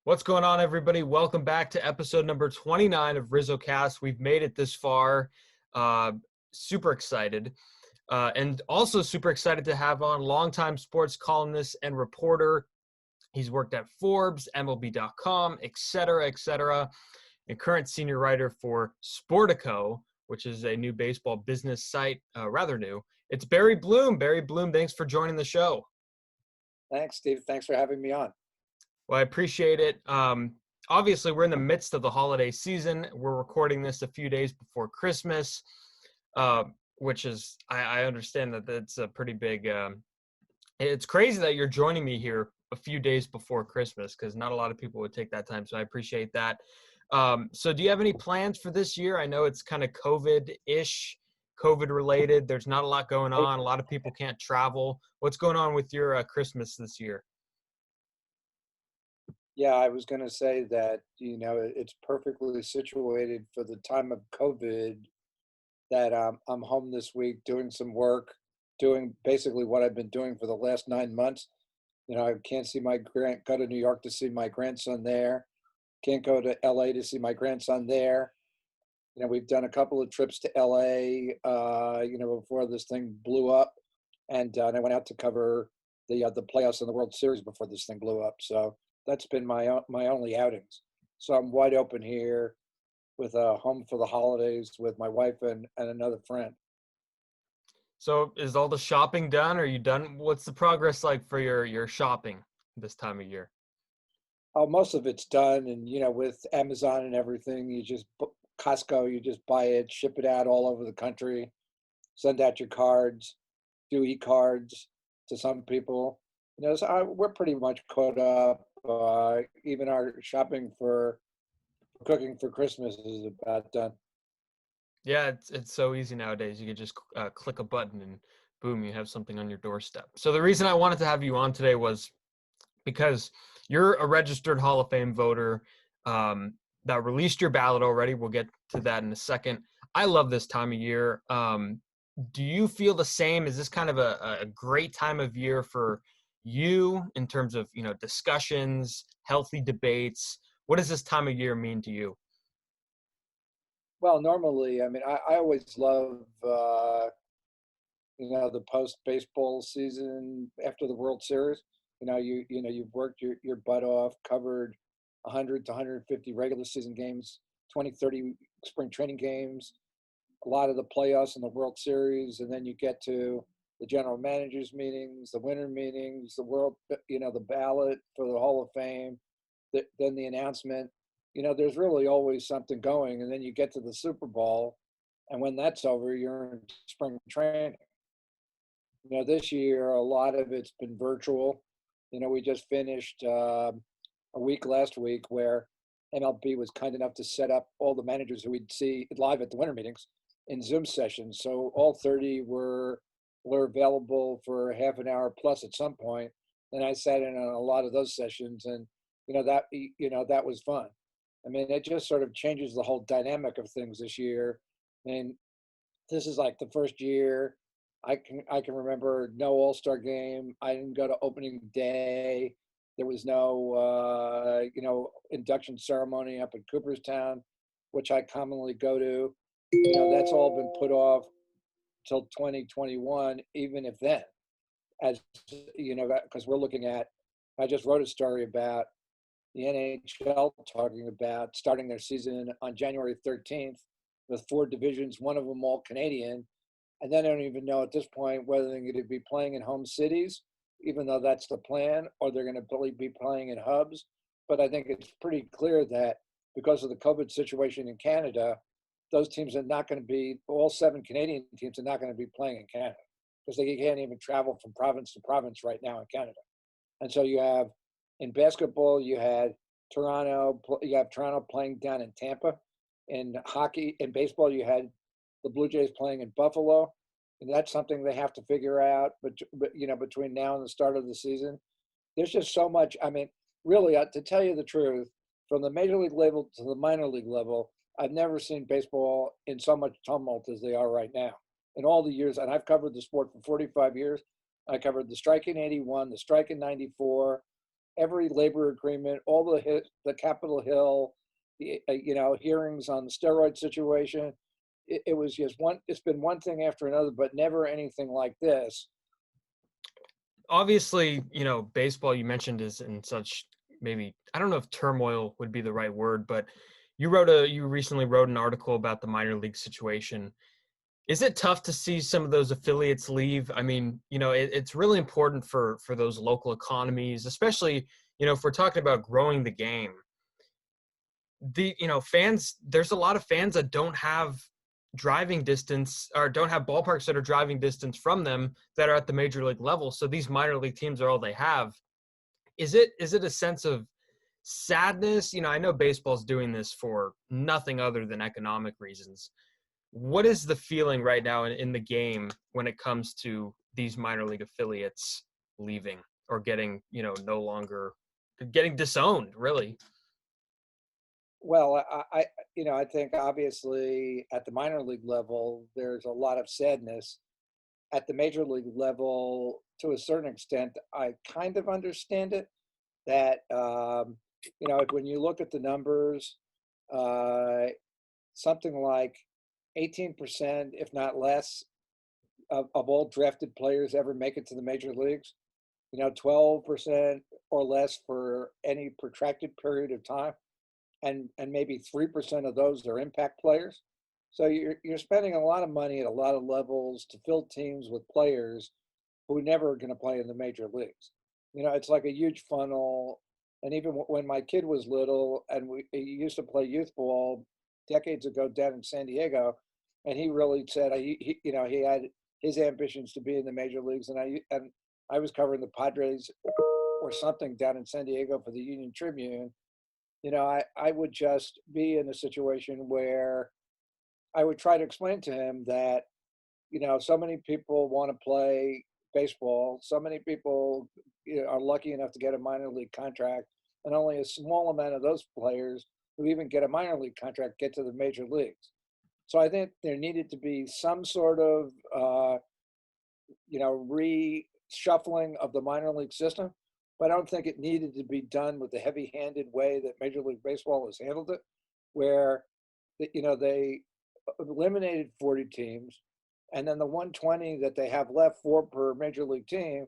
What's going on, everybody? Welcome back to episode number 29 of RizzoCast. We've made it this far. Uh, Super excited. And also super excited to have on longtime sports columnist and reporter. He's worked at Forbes, MLB.com, et cetera, and current senior writer for Sportico, which is a new baseball business site, rather new. It's Barry Bloom. Barry Bloom, thanks for joining the show. Thanks, Steve. Thanks for having me on. Well, I appreciate it. Obviously, we're in the midst of the holiday season. We're recording this a few days before Christmas, which is, I understand that that's a pretty big, it's crazy that you're joining me here a few days before Christmas because not a lot of people would take that time, so I appreciate that. So do you have any plans for this year? I know it's kind of COVID-ish, COVID-related. There's not a lot going on. A lot of people can't travel. What's going on with your Christmas this year? Yeah, I was going to say that, it's perfectly situated for the time of COVID that I'm home this week doing some work, doing basically what I've been doing for the last 9 months. I can't see go to New York to see my grandson there. Can't go to LA to see my grandson there. We've done a couple of trips to LA, before this thing blew up. And I went out to cover the playoffs in the World Series before this thing blew up. So that's been my only outings. So I'm wide open here with a home for the holidays with my wife and another friend. So is all the shopping done? Are you done? What's the progress like for your shopping this time of year? Oh, most of it's done. And, with Amazon and everything, Costco, you just buy it, ship it out all over the country, send out your cards, do e-cards to some people. So we're pretty much caught up. Even our shopping for cooking for Christmas is about done. Yeah, it's so easy nowadays. You can just click a button and boom, you have something on your doorstep. So the reason I wanted to have you on today was because you're a registered Hall of Fame voter that released your ballot already. We'll get to that in a second. I love this time of year. Do you feel the same? Is this kind of a great time of year for you in terms of, discussions, healthy debates? What does this time of year mean to you? Well, normally, I mean, I always love, the post baseball season after the World Series. You've worked your butt off, covered 100 to 150 regular season games, 20, 30 spring training games, a lot of the playoffs and the World Series, and then you get to the general managers meetings, the winter meetings, the ballot for the Hall of Fame, then the announcement. There's really always something going, and then you get to the Super Bowl, and when that's over, you're in spring training. This year a lot of it's been virtual. We just finished a week last week where MLB was kind enough to set up all the managers who we'd see live at the winter meetings in Zoom sessions. So all 30 were available for half an hour plus at some point. And I sat in on a lot of those sessions, and that was fun. I mean, it just sort of changes the whole dynamic of things this year. And this is like the first year I can remember no All-Star game. I didn't go to opening day. There was no induction ceremony up in Cooperstown, which I commonly go to. That's all been put off till 2021, even if then, as because we're looking at. I just wrote a story about the NHL talking about starting their season on January 13th with 4 divisions, one of them all Canadian. And then I don't even know at this point whether they're going to be playing in home cities, even though that's the plan, or they're going to be playing in hubs. But I think it's pretty clear that because of the COVID situation in Canada, those teams are not going to be, all 7 Canadian teams are not going to be playing in Canada because they can't even travel from province to province right now in Canada. And so you have, in basketball, you have Toronto playing down in Tampa. In hockey, in baseball, you had the Blue Jays playing in Buffalo. And that's something they have to figure out, but between now and the start of the season. There's just so much. I mean, really, to tell you the truth, from the major league level to the minor league level, I've never seen baseball in so much tumult as they are right now. In all the years, and I've covered the sport for 45 years. I covered the strike in '81, the strike in '94, every labor agreement, all the Capitol Hill, hearings on the steroid situation. It was just it's been one thing after another, but never anything like this. Obviously, baseball you mentioned is in such, maybe, I don't know if turmoil would be the right word, but you recently wrote an article about the minor league situation. Is it tough to see some of those affiliates leave? I mean, it's really important for those local economies, especially, if we're talking about growing the game. Fans, there's a lot of fans that don't have driving distance, or don't have ballparks that are driving distance from them, that are at the major league level. So these minor league teams are all they have. Is it a sense of sadness? I know baseball's doing this for nothing other than economic reasons. What is the feeling right now in the game when it comes to these minor league affiliates leaving, or getting, no longer getting disowned, really? Well, I think obviously at the minor league level, there's a lot of sadness. At the major league level, to a certain extent, I kind of understand it. That when you look at the numbers, uh, something like 18%, if not less, of all drafted players ever make it to the major leagues. 12% or less for any protracted period of time, and maybe 3% of those are impact players. So you're spending a lot of money at a lot of levels to fill teams with players who are never going to play in the major leagues. It's like a huge funnel. And even when my kid was little, and he used to play youth ball decades ago down in San Diego, and he really said he had his ambitions to be in the major leagues, and I was covering the Padres or something down in San Diego for the Union Tribune. I would just be in a situation where I would try to explain to him that, so many people want to play baseball. So many people are lucky enough to get a minor league contract, and only a small amount of those players who even get a minor league contract get to the major leagues. So I think there needed to be some sort of, reshuffling of the minor league system, but I don't think it needed to be done with the heavy-handed way that Major League Baseball has handled it, where, they eliminated 40 teams, and then the 120 that they have left, 4 per major league team,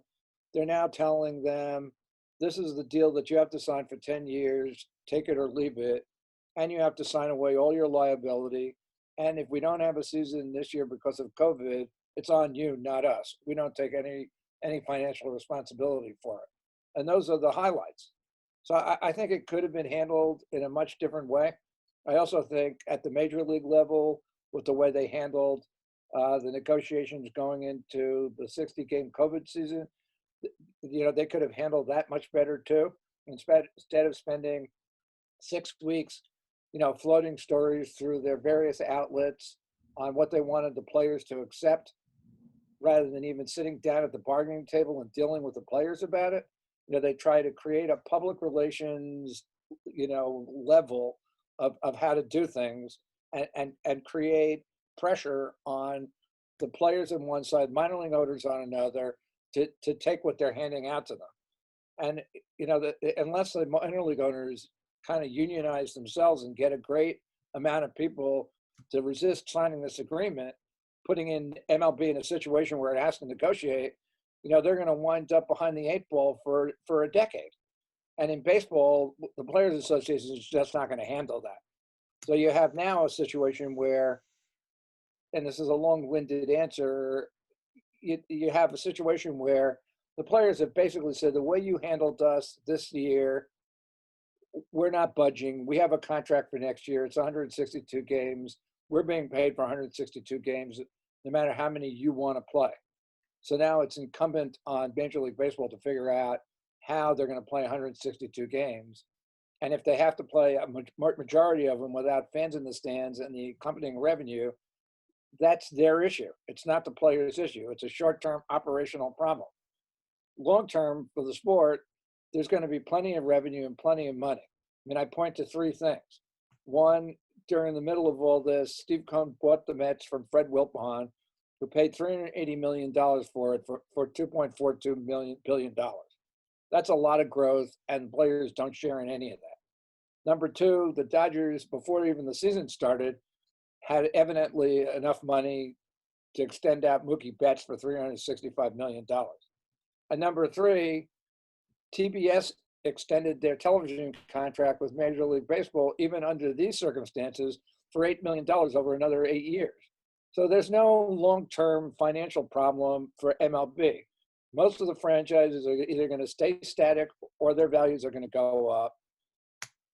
they're now telling them, this is the deal that you have to sign for 10 years, take it or leave it, and you have to sign away all your liability. And if we don't have a season this year because of COVID, it's on you, not us. We don't take any financial responsibility for it. And those are the highlights. So I think it could have been handled in a much different way. I also think at the major league level, with the way they handled the negotiations going into the 60-game COVID season, they could have handled that much better too. Instead of spending 6 weeks, floating stories through their various outlets on what they wanted the players to accept, rather than even sitting down at the bargaining table and dealing with the players about it. They try to create a public relations, level of how to do things, and create pressure on the players on one side, minor league owners on another, to take what they're handing out to them. And, unless the minor league owners kind of unionize themselves and get a great amount of people to resist signing this agreement, putting in MLB in a situation where it has to negotiate, they're going to wind up behind the 8 ball for a decade. And in baseball, the Players Association is just not going to handle that. So you have now a situation where, and this is a long-winded answer, you have a situation where the players have basically said, the way you handled us this year, we're not budging. We have a contract for next year. It's 162 games. We're being paid for 162 games, no matter how many you want to play. So now it's incumbent on Major League Baseball to figure out how they're going to play 162 games. And if they have to play a majority of them without fans in the stands and the accompanying revenue, that's their issue. It's not the players' issue. It's a short-term operational problem. Long-term for the sport, there's going to be plenty of revenue and plenty of money. I mean, I point to 3 things. One, during the middle of all this, Steve Cohen bought the Mets from Fred Wilpon, who paid $380 million for it for $2.42 billion. That's a lot of growth, and players don't share in any of that. Number two, the Dodgers, before even the season started, had evidently enough money to extend out Mookie Betts for $365 million. And number three, TBS extended their television contract with Major League Baseball, even under these circumstances, for $8 million over another 8 years. So there's no long-term financial problem for MLB. Most of the franchises are either going to stay static or their values are going to go up.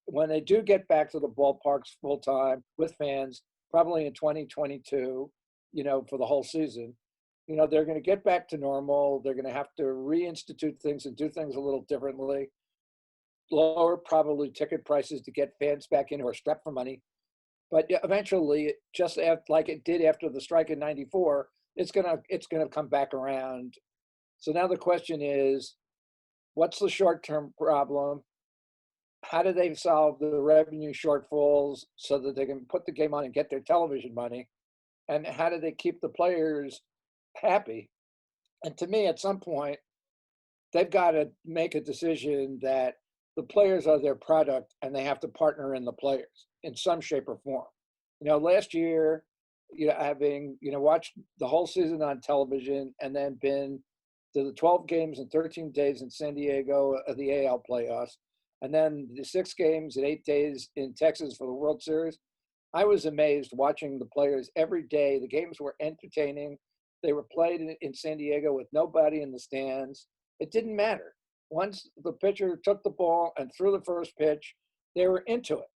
When they do get back to the ballparks full time with fans, probably in 2022, for the whole season, they're going to get back to normal. They're going to have to reinstitute things and do things a little differently. Lower probably ticket prices to get fans back in who are strapped for money. But eventually, just like it did after the strike in '94, it's gonna come back around. So now the question is, what's the short-term problem? How do they solve the revenue shortfalls so that they can put the game on and get their television money? And how do they keep the players happy? And to me, at some point, they've got to make a decision that the players are their product and they have to partner in the players in some shape or form. Last year, having, watched the whole season on television and then been to the 12 games in 13 days in San Diego of the AL playoffs, and then the 6 games in 8 days in Texas for the World Series, I was amazed watching the players every day. The games were entertaining. They were played in San Diego with nobody in the stands. It didn't matter. Once the pitcher took the ball and threw the first pitch, they were into it.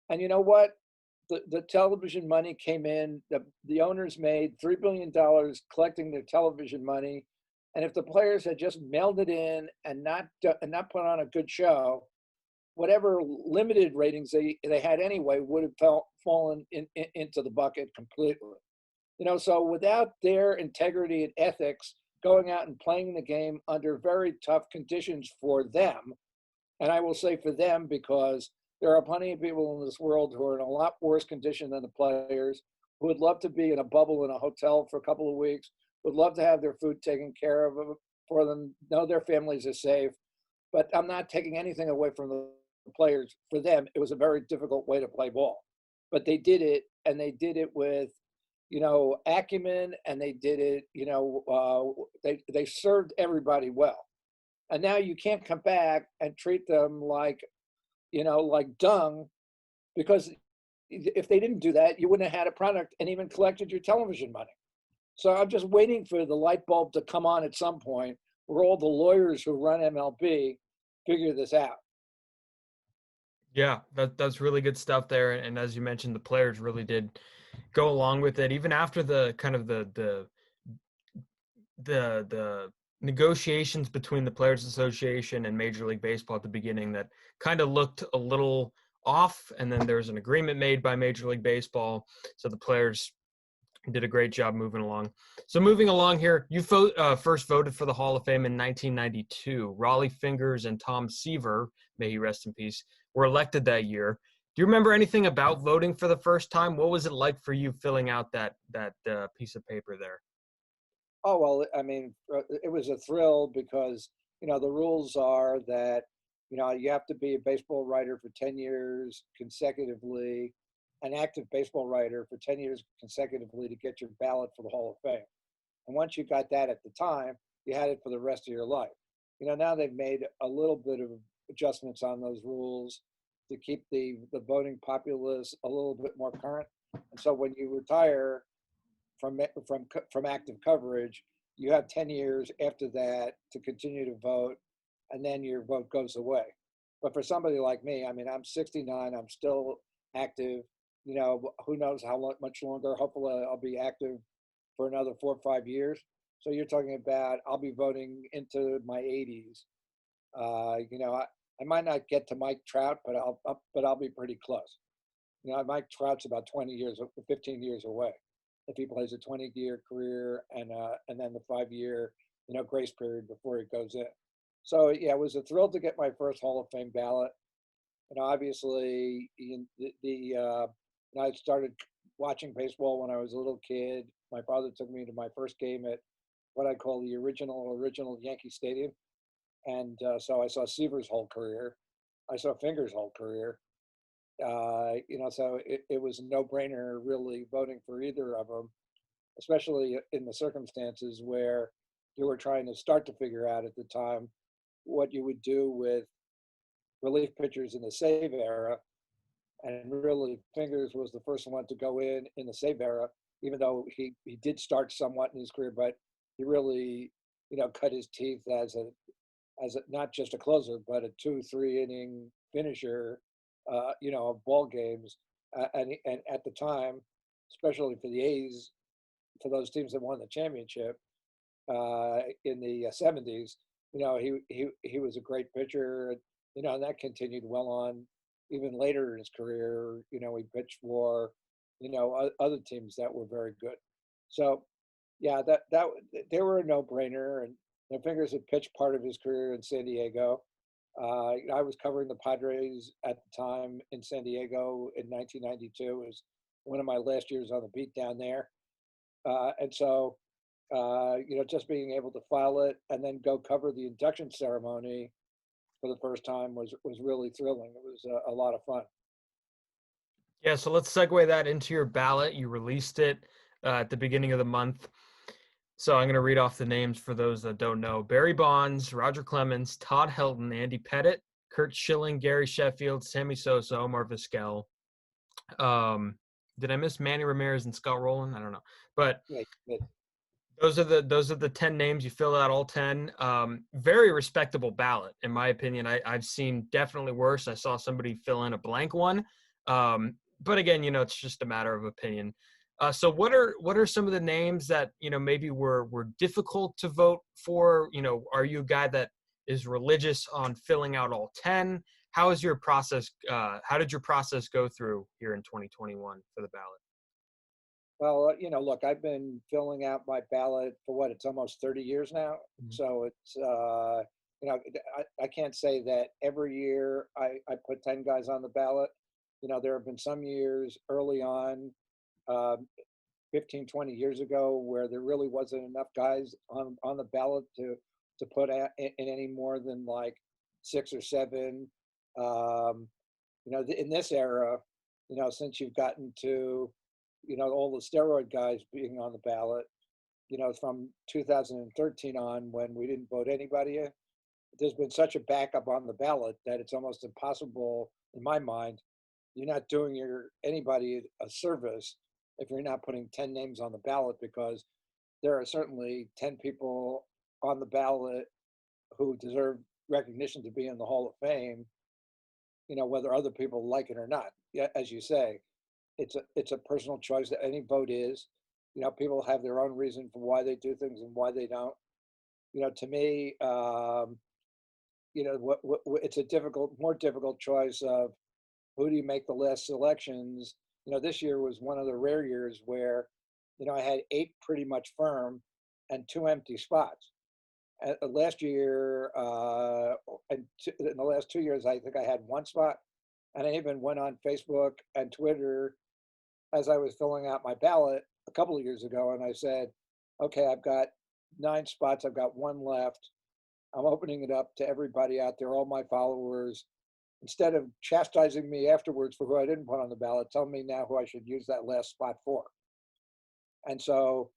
And you know what? The television money came in. The owners made $3 billion collecting their television money. And if the players had just mailed it in and not put on a good show, whatever limited ratings they had anyway would have fallen into the bucket completely. So without their integrity and ethics, going out and playing the game under very tough conditions for them, and I will say for them because there are plenty of people in this world who are in a lot worse condition than the players, who would love to be in a bubble in a hotel for a couple of weeks, would love to have their food taken care of for them, know their families are safe. But I'm not taking anything away from the players. For them, it was a very difficult way to play ball. But they did it, and they did it with, acumen, and they did it, they served everybody well. And now you can't come back and treat them like dung, because if they didn't do that, you wouldn't have had a product and even collected your television money. So I'm just waiting for the light bulb to come on at some point where all the lawyers who run MLB figure this out. Yeah, that's really good stuff there. And as you mentioned, the players really did go along with it, even after the kind of the negotiations between the Players Association and Major League Baseball at the beginning that kind of looked a little off, and then there was an agreement made by Major League Baseball, so the players did a great job moving along. So moving along here, you first voted for the Hall of Fame in 1992. Raleigh Fingers and Tom Seaver, may he rest in peace, were elected that year. Do you remember anything about voting for the first time? What was it like for you filling out that piece of paper there? Oh, well, I mean, it was a thrill because, the rules are that, you have to be a baseball writer for 10 years consecutively, an active baseball writer for 10 years consecutively to get your ballot for the Hall of Fame. And once you got that at the time, you had it for the rest of your life. Now they've made a little bit of adjustments on those rules to keep the voting populace a little bit more current. And so when you retire from active coverage, you have 10 years after that to continue to vote, and then your vote goes away. But for somebody like me, I mean, I'm 69, I'm still active. Who knows how much longer? Hopefully I'll be active for another 4 or 5 years. So you're talking about I'll be voting into my 80s. I might not get to Mike Trout, but I'll be pretty close. Mike Trout's about 20 years, 15 years away if he plays a 20-year career and then the 5-year grace period before he goes in. So yeah, it was a thrill to get my first Hall of Fame ballot. Obviously I started watching baseball when I was a little kid. My father took me to my first game at what I call the original Yankee Stadium. And so I saw Seaver's whole career. I saw Finger's whole career. So it was a no-brainer really voting for either of them, especially in the circumstances where you were trying to start to figure out at the time what you would do with relief pitchers in the save era. And really, Fingers was the first one to go in the save era, even though he did start somewhat in his career, but he really, cut his teeth as not just a closer, but a 2-3 inning finisher, of ball games. And at the time, especially for the A's, for those teams that won the championship in the '70s, he was a great pitcher, and that continued well on even later in his career. He pitched for, other teams that were very good. So, yeah, that they were a no-brainer, and Fingers had pitched part of his career in San Diego. I was covering the Padres at the time in San Diego in 1992. It was one of my last years on the beat down there. And so, just being able to file it and then go cover the induction ceremony for the first time was really thrilling. It was a lot of fun. Yeah, so let's segue that into your ballot. You released it at the beginning of the month. So I'm going to read off the names for those that don't know. Barry Bonds, Roger Clemens, Todd Helton, Andy Pettitte, Kurt Schilling, Gary Sheffield, Sammy Sosa, Omar Vizquel. Did I miss Manny Ramirez and Scott Rowland? I don't know. But Yeah, those are the 10 names. You fill out all 10. Very respectable ballot, in my opinion. I've seen definitely worse. I saw somebody fill in a blank one. But again, it's just a matter of opinion. So what are some of the names that, maybe were difficult to vote for? Are you a guy that is religious on filling out all 10? How is your process? How did your process go through here in 2021 for the ballot? Well, look, I've been filling out my ballot for it's almost 30 years now. Mhm. So it's, I can't say that every year I put 10 guys on the ballot. There have been some years early on, um, 15, 20 years ago, where there really wasn't enough guys on the ballot to put in any more than like 6 or 7. Um, in this era, since you've gotten to, all the steroid guys being on the ballot, from 2013 on, when we didn't vote anybody in, there's been such a backup on the ballot that it's almost impossible, in my mind. You're not doing anybody a service if you're not putting 10 names on the ballot, because there are certainly 10 people on the ballot who deserve recognition to be in the Hall of Fame, whether other people like it or not. Yeah, as you say, it's a personal choice that any vote is. People have their own reason for why they do things and why they don't. To me, it's a more difficult choice of who do you make the last selections. This year was one of the rare years where, I had 8 pretty much firm and 2 empty spots. Last year, in the last 2 years, I think I had 1 spot, and I even went on Facebook and Twitter as I was filling out my ballot a couple of years ago, and I said, okay, I've got 9 spots, I've got 1 left. I'm opening it up to everybody out there, all my followers. Instead of chastising me afterwards for who I didn't put on the ballot, tell me now who I should use that last spot for. And so,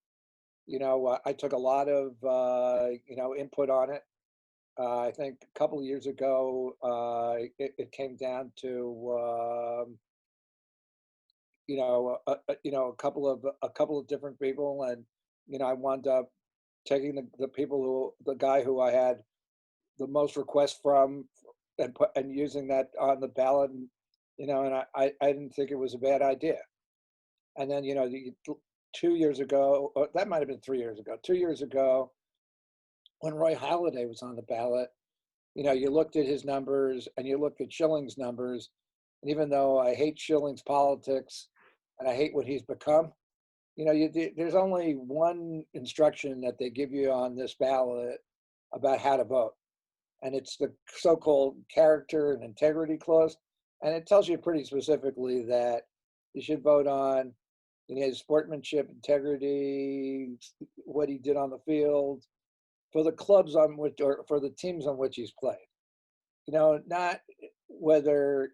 I took a lot of, input on it. I think a couple of years ago, it came down to, a couple of different people, and I wound up taking the guy who I had the most requests from, and using that on the ballot, and I didn't think it was a bad idea. And then 2 years ago, or that might have been 3 years ago, 2 years ago, when Roy Halladay was on the ballot, you looked at his numbers and you looked at Schilling's numbers, and even though I hate Schilling's politics and I hate what he's become, there's only one instruction that they give you on this ballot about how to vote, and it's the so-called character and integrity clause. And it tells you pretty specifically that you should vote on his sportsmanship, integrity, what he did on the field, for the clubs on which, or for the teams on which he's played. Not whether,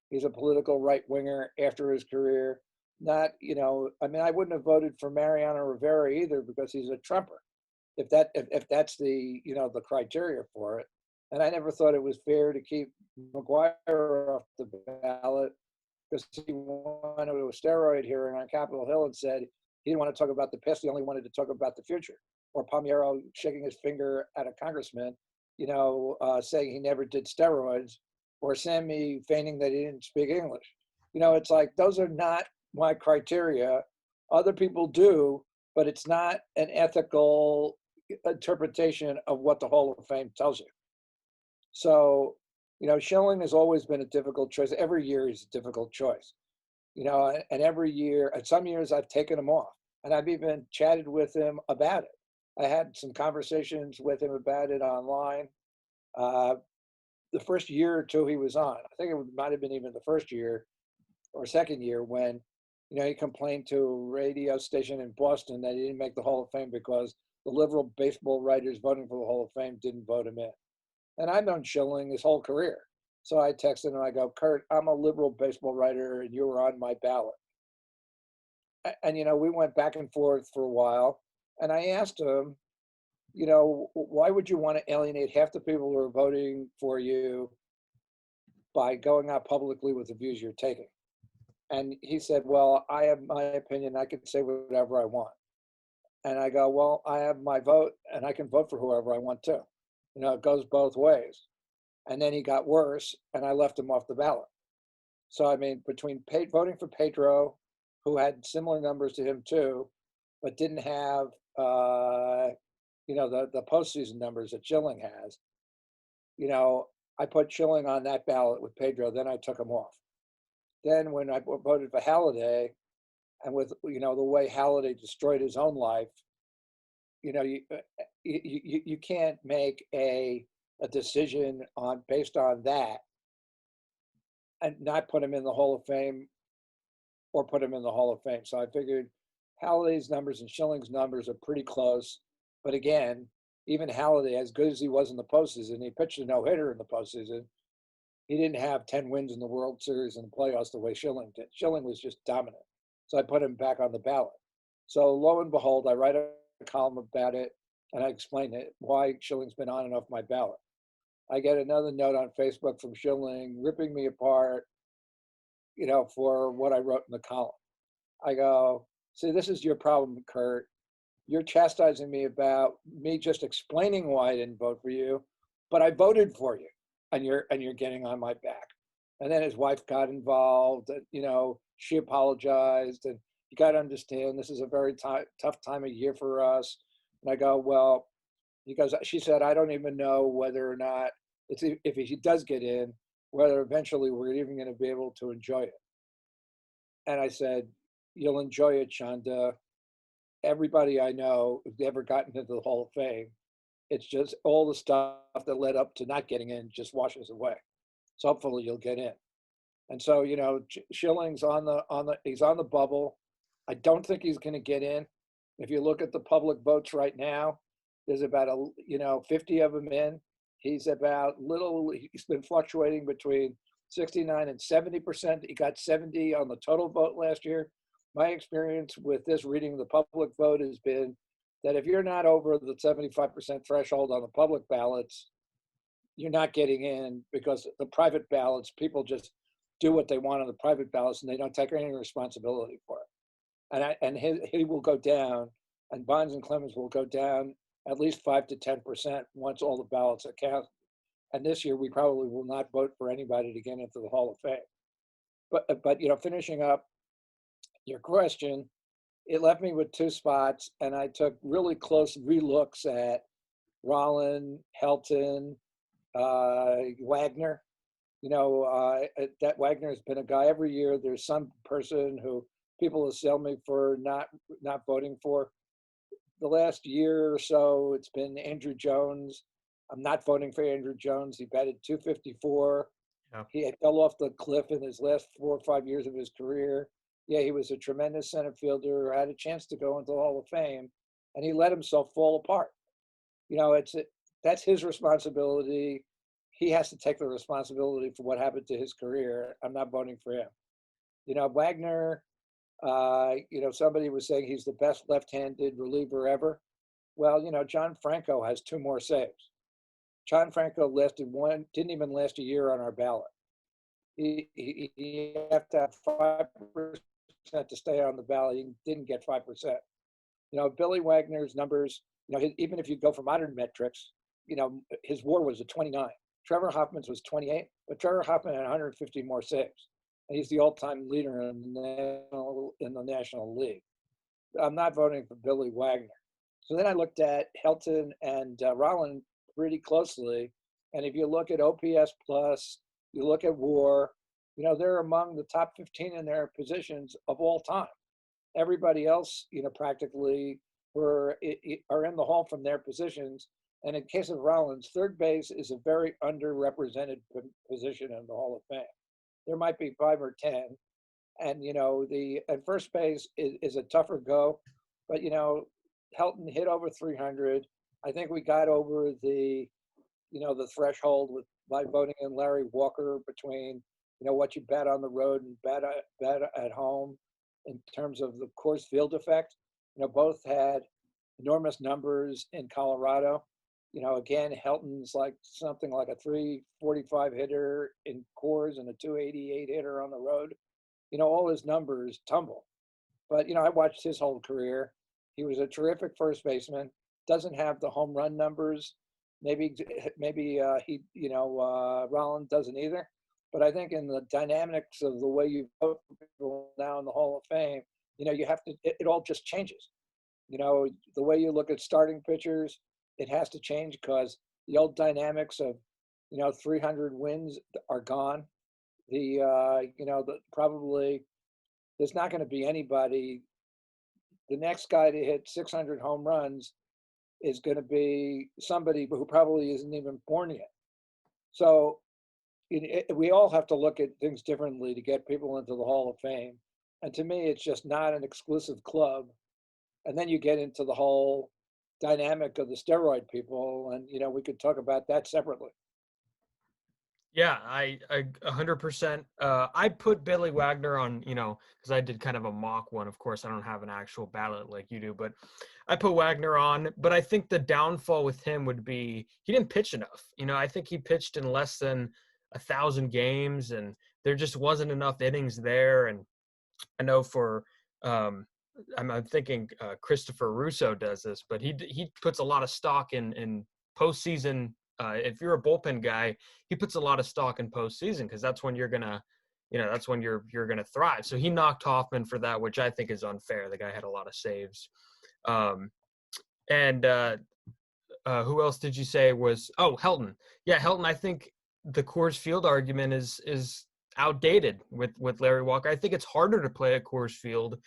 he's a political right winger after his career. Not, I mean, I wouldn't have voted for Mariano Rivera either because he's a Trumper. If that's the, the criteria for it. And I never thought it was fair to keep McGuire off the ballot because he went to a steroid hearing on Capitol Hill and said he didn't want to talk about the past. He only wanted to talk about the future. Or Palmiero shaking his finger at a congressman, saying he never did steroids, or Sammy feigning that he didn't speak English. It's like, those are not my criteria. Other people do, but it's not an ethical interpretation of what the Hall of Fame tells you. So, Schilling has always been a difficult choice. Every year is a difficult choice, and every year, and some years I've taken him off, and I've even chatted with him about it. I had some conversations with him about it online. The first year or two he was on, I think it might have been even the first year or second year when, he complained to a radio station in Boston that he didn't make the Hall of Fame because the liberal baseball writers voting for the Hall of Fame didn't vote him in. And I've known Schilling his whole career. So I texted him, I go, Kurt, I'm a liberal baseball writer and you were on my ballot. And, we went back and forth for a while. And I asked him, why would you want to alienate half the people who are voting for you by going out publicly with the views you're taking? And he said, well, I have my opinion. I can say whatever I want. And I go, well, I have my vote and I can vote for whoever I want to. It goes both ways. And then he got worse and I left him off the ballot. So, I mean, between voting for Pedro, who had similar numbers to him too, but didn't have, the postseason numbers that Schilling has, I put Schilling on that ballot with Pedro, then I took him off. Then when I voted for Halladay, and with, the way Halladay destroyed his own life, you can't make a decision based on that and not put him in the Hall of Fame or put him in the Hall of Fame. So I figured Halladay's numbers and Schilling's numbers are pretty close. But again, even Halladay, as good as he was in the postseason, he pitched a no-hitter in the postseason. He didn't have 10 wins in the World Series and the playoffs the way Schilling did. Schilling was just dominant. So I put him back on the ballot. So lo and behold, I write a column about it, and I explain it, why Schilling's been on and off my ballot. I get another note on Facebook from Schilling ripping me apart, for what I wrote in the column. I go, see, this is your problem, Kurt. You're chastising me about me just explaining why I didn't vote for you, but I voted for you, and you're getting on my back. And then his wife got involved, and, she apologized, and you got to understand this is a very tough time of year for us. And I go, well, she said, I don't even know whether or not if he does get in, whether eventually we're even going to be able to enjoy it. And I said, you'll enjoy it, Chanda. Everybody I know who's ever gotten into the Hall of Fame, it's just all the stuff that led up to not getting in just washes away. So hopefully you'll get in. And so, Schilling's he's on the bubble. I don't think he's going to get in. If you look at the public votes right now, there's about 50 of them in. He's been fluctuating between 69 and 70%. He got 70 on the total vote last year. My experience with this reading the public vote has been that if you're not over the 75% threshold on the public ballots, you're not getting in, because the private ballots, people just do what they want on the private ballots and they don't take any responsibility for it. And he will go down, and Bonds and Clemens will go down at least 5 to 10% once all the ballots are counted. And this year we probably will not vote for anybody to get into the Hall of Fame. But finishing up your question, it left me with two spots, and I took really close relooks at Rollin, Helton, Wagner. That Wagner has been a guy every year. There's some person who people assail me for not voting for. The last year or so, it's been Andrew Jones. I'm not voting for Andrew Jones. He batted .254. Yeah. He had fell off the cliff in his last 4 or 5 years of his career. Yeah, he was a tremendous center fielder, had a chance to go into the Hall of Fame, and he let himself fall apart. that's his responsibility. He has to take the responsibility for what happened to his career. I'm not voting for him. Wagner, somebody was saying he's the best left-handed reliever ever. Well, John Franco has 2 more saves. John Franco didn't even last a year on our ballot. You have to have 5% to stay on the ballot. He didn't get 5%. Billy Wagner's numbers, even if you go for modern metrics, his WAR was a 29. Trevor Hoffman's was 28, but Trevor Hoffman had 150 more saves. And he's the all-time leader in the National League. I'm not voting for Billy Wagner. So then I looked at Helton and Rollin pretty closely. And if you look at OPS plus, you look at WAR, they're among the top 15 in their positions of all time. Everybody else, practically are in the Hall from their positions. And in case of Rollins, third base is a very underrepresented position in the Hall of Fame. There might be 5 or 10. And, and first base is a tougher go. But, Helton hit over 300. I think we got over the threshold by voting in Larry Walker between, what you bet on the road and bet at home in terms of the Coors Field effect. Both had enormous numbers in Colorado. Again, Helton's something like a 345 hitter in Coors and a 288 hitter on the road. All his numbers tumble. But, I watched his whole career. He was a terrific first baseman, doesn't have the home run numbers. Maybe Rollins doesn't either. But I think in the dynamics of the way you vote for people now in the Hall of Fame, you have to, it all just changes. The way you look at starting pitchers, it has to change because the old dynamics of, 300 wins are gone. Probably there's not going to be anybody. The next guy to hit 600 home runs is going to be somebody who probably isn't even born yet. So we all have to look at things differently to get people into the Hall of Fame. And to me, it's just not an exclusive club. And then you get into the whole dynamic of the steroid people. And, we could talk about that separately. Yeah, I 100%. I put Billy Wagner on, because I did kind of a mock one. Of course, I don't have an actual ballot like you do, but I put Wagner on. But I think the downfall with him would be he didn't pitch enough. I think he pitched in less than 1,000 games, and there just wasn't enough innings there. And I know I'm thinking Christopher Russo does this, but he puts a lot of stock in postseason. If you're a bullpen guy, he puts a lot of stock in postseason because that's when you're gonna thrive. So he knocked Hoffman for that, which I think is unfair. The guy had a lot of saves. And who else did you say was? Oh, Helton. Yeah, Helton. I think the Coors Field argument is outdated with Larry Walker. I think it's harder to play at Coors Field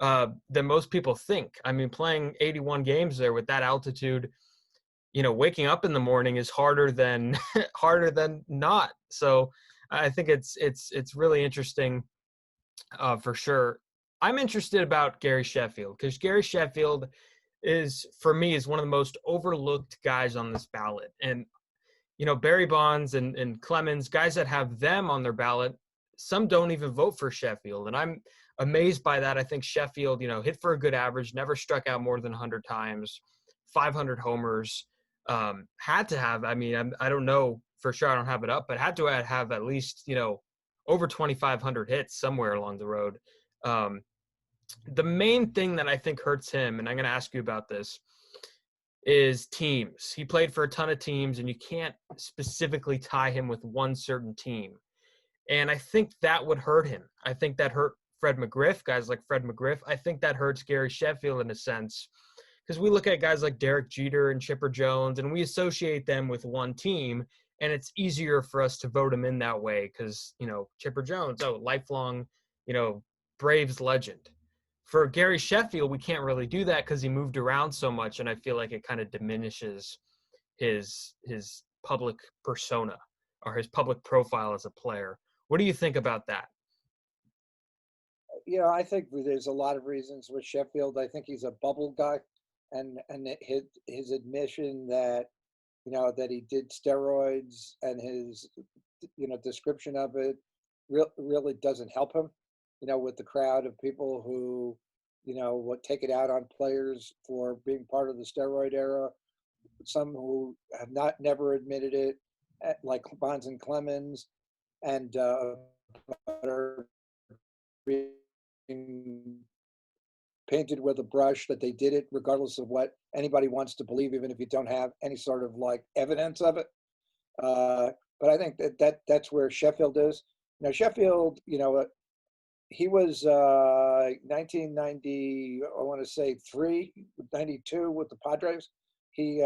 than most people think. I mean, playing 81 games there with that altitude. Waking up in the morning is harder than not. So I think it's really interesting for sure. I'm interested about Gary Sheffield because Gary Sheffield is one of the most overlooked guys on this ballot. And, Barry Bonds and Clemens, guys that have them on their ballot, some don't even vote for Sheffield. And I'm amazed by that. I think Sheffield, hit for a good average, never struck out more than 100 times, 500 homers. Had to have, I don't know for sure, I don't have it up, but had to have at least, over 2,500 hits somewhere along the road. The main thing that I think hurts him, and I'm going to ask you about this, is teams. He played for a ton of teams, and you can't specifically tie him with one certain team. And I think that would hurt him. I think that hurt Fred McGriff, guys like Fred McGriff. I think that hurts Gary Sheffield in a sense. Because we look at guys like Derek Jeter and Chipper Jones, and we associate them with one team, and it's easier for us to vote them in that way because, Chipper Jones, lifelong, Braves legend. For Gary Sheffield, we can't really do that because he moved around so much, and I feel like it kind of diminishes his public persona or his public profile as a player. What do you think about that? I think there's a lot of reasons with Sheffield. I think he's a bubble guy. and his admission that that he did steroids, and his description of it really doesn't help him, with the crowd of people who would take it out on players for being part of the steroid era. Some who have never admitted it, like Bonds and Clemens, and are being painted with a brush that they did it regardless of what anybody wants to believe, even if you don't have any sort of like evidence of it. But I think that's where Sheffield is. Sheffield, he was 1990, I want to say 92 with the Padres. He,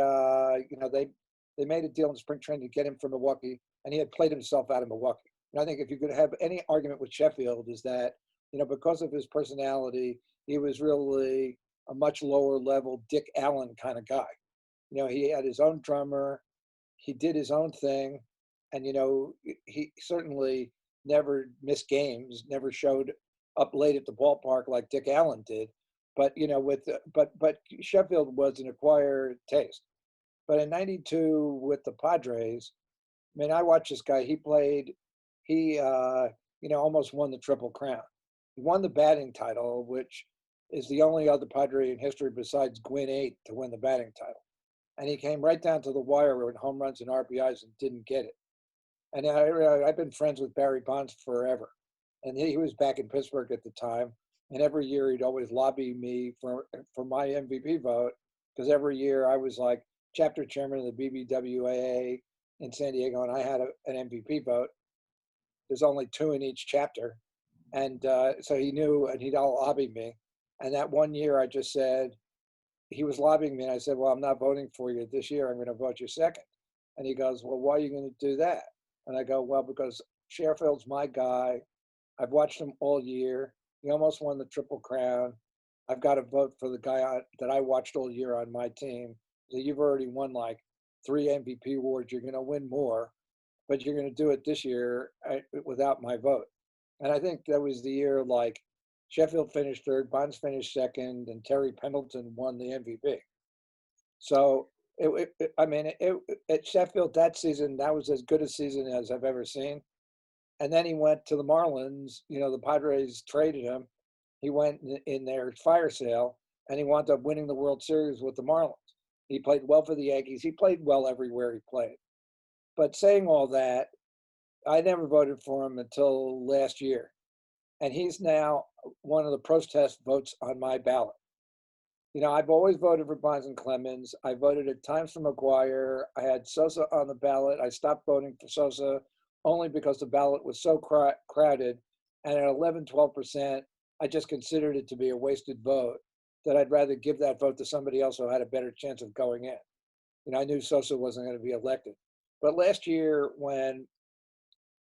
they made a deal in spring training to get him from Milwaukee, and he had played himself out of Milwaukee. And I think if you could have any argument with Sheffield, is that because of his personality, he was really a much lower level Dick Allen kind of guy. He had his own drummer, he did his own thing, and he certainly never missed games, never showed up late at the ballpark like Dick Allen did. But but Sheffield was an acquired taste. But in '92 with the Padres, I mean, I watched this guy. He played. He almost won the Triple Crown. He won the batting title, which is the only other Padre in history besides Gwynn 8 to win the batting title. And he came right down to the wire in home runs and RBIs and didn't get it. And I've been friends with Barry Bonds forever. And he was back in Pittsburgh at the time. And every year he'd always lobby me for my MVP vote, because every year I was like chapter chairman of the BBWAA in San Diego, and I had an MVP vote. There's only 2 in each chapter. And so he knew, and he'd all lobby me. And that one year I just said, he was lobbying me, and I said, well, I'm not voting for you this year. I'm going to vote you second. And he goes, well, why are you going to do that? And I go, well, because Scherfeld's my guy. I've watched him all year. He almost won the Triple Crown. I've got to vote for the guy that I watched all year on my team. So you've already won like 3 MVP awards. You're going to win more, but you're going to do it this year without my vote. And I think that was the year like Sheffield finished third, Bonds finished second, and Terry Pendleton won the MVP. So at Sheffield that season, that was as good a season as I've ever seen. And then he went to the Marlins. The Padres traded him. He went in their fire sale, and he wound up winning the World Series with the Marlins. He played well for the Yankees. He played well everywhere he played. But saying all that, I never voted for him until last year. And he's now one of the protest votes on my ballot. I've always voted for Bonds and Clemens. I voted at times for McGuire. I had Sosa on the ballot. I stopped voting for Sosa only because the ballot was so crowded. And at 11, 12%, I just considered it to be a wasted vote, that I'd rather give that vote to somebody else who had a better chance of going in. I knew Sosa wasn't going to be elected. But last year, when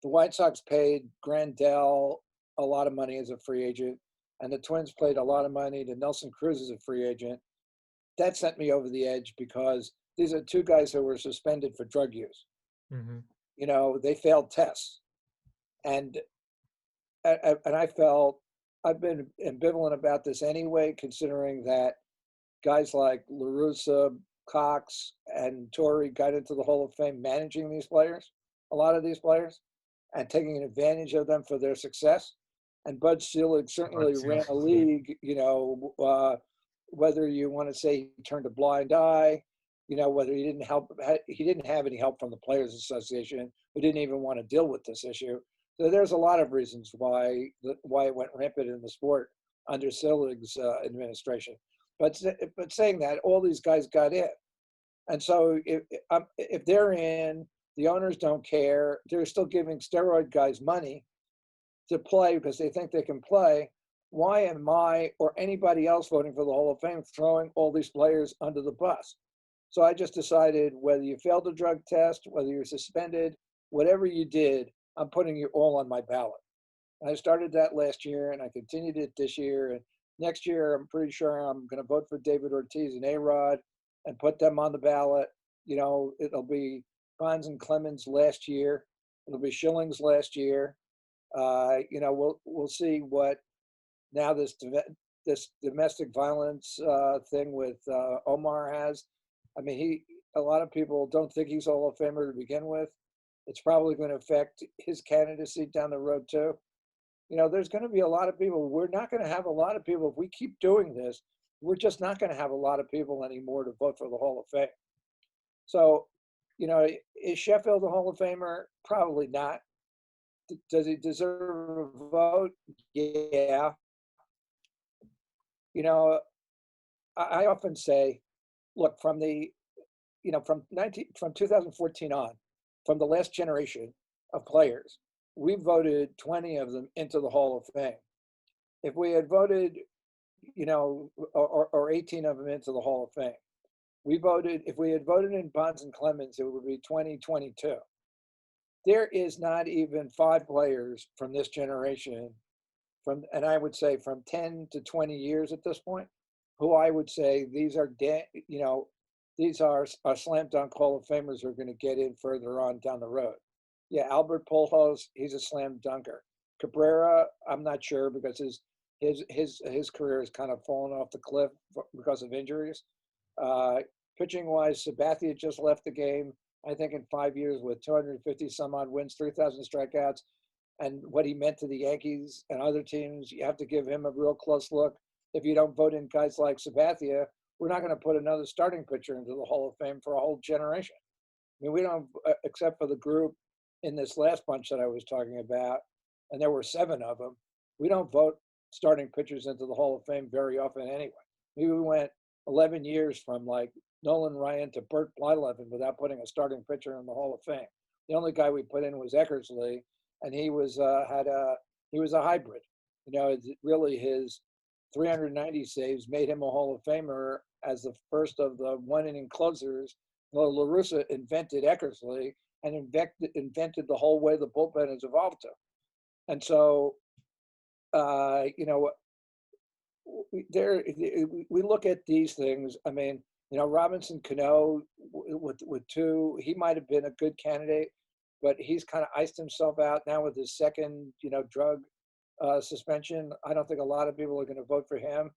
the White Sox paid Grandel a lot of money as a free agent, and the Twins paid a lot of money to Nelson Cruz as a free agent, that sent me over the edge, because these are 2 guys who were suspended for drug use. Mm-hmm. They failed tests. And I felt, I've been ambivalent about this anyway, considering that guys like La Russa, Cox, and Torrey got into the Hall of Fame managing these players, a lot of these players, and taking advantage of them for their success. And Bud Selig certainly ran a league, whether you want to say he turned a blind eye, whether he didn't have any help from the Players Association, who didn't even want to deal with this issue. So there's a lot of reasons why it went rampant in the sport under Selig's administration. But saying that, all these guys got in. And so if they're in, the owners don't care. They're still giving steroid guys money to play because they think they can play. Why am I or anybody else voting for the Hall of Fame throwing all these players under the bus? So I just decided, whether you failed a drug test, whether you're suspended, whatever you did, I'm putting you all on my ballot. And I started that last year, and I continued it this year. And next year, I'm pretty sure I'm going to vote for David Ortiz and A-Rod and put them on the ballot. It'll be Bonds and Clemens last year. It'll be Schilling's last year. We'll see what now this this domestic violence thing with Omar has. I mean, a lot of people don't think he's a Hall of Famer to begin with. It's probably going to affect his candidacy down the road too. There's going to be a lot of people. We're not going to have a lot of people if we keep doing this. We're just not going to have a lot of people anymore to vote for the Hall of Fame. So, is Sheffield a Hall of Famer? Probably not. Does he deserve a vote? Yeah. I often say, look, from 2014 on, from the last generation of players, we voted 20 of them into the Hall of Fame. If we had voted, or 18 of them into the Hall of Fame, if we had voted in Bonds and Clemens, it would be 2022. There is not even 5 players from this generation, and I would say from 10 to 20 years at this point, who I would say these are slam dunk Hall of Famers who are going to get in further on down the road. Yeah, Albert Pujols, he's a slam dunker. Cabrera, I'm not sure because his career has kind of fallen off the cliff because of injuries. Pitching wise, Sabathia just left the game, I think, in 5 years with 250 some odd wins, 3,000 strikeouts. And what he meant to the Yankees and other teams, you have to give him a real close look. If you don't vote in guys like Sabathia, we're not going to put another starting pitcher into the Hall of Fame for a whole generation. I mean, we don't, except for the group in this last bunch that I was talking about, and there were 7 of them, we don't vote starting pitchers into the Hall of Fame very often anyway. Maybe we went 11 years from like Nolan Ryan to Burt Blyleven without putting a starting pitcher in the Hall of Fame. The only guy we put in was Eckersley, and he was a hybrid. Really his 390 saves made him a Hall of Famer as the first of the one-inning closers. Well, La Russa invented Eckersley and invented the whole way the bullpen has evolved to. And so, we look at these things. I mean, Robinson Cano with 2, he might have been a good candidate, but he's kind of iced himself out now with his second, drug suspension. I don't think a lot of people are going to vote for him.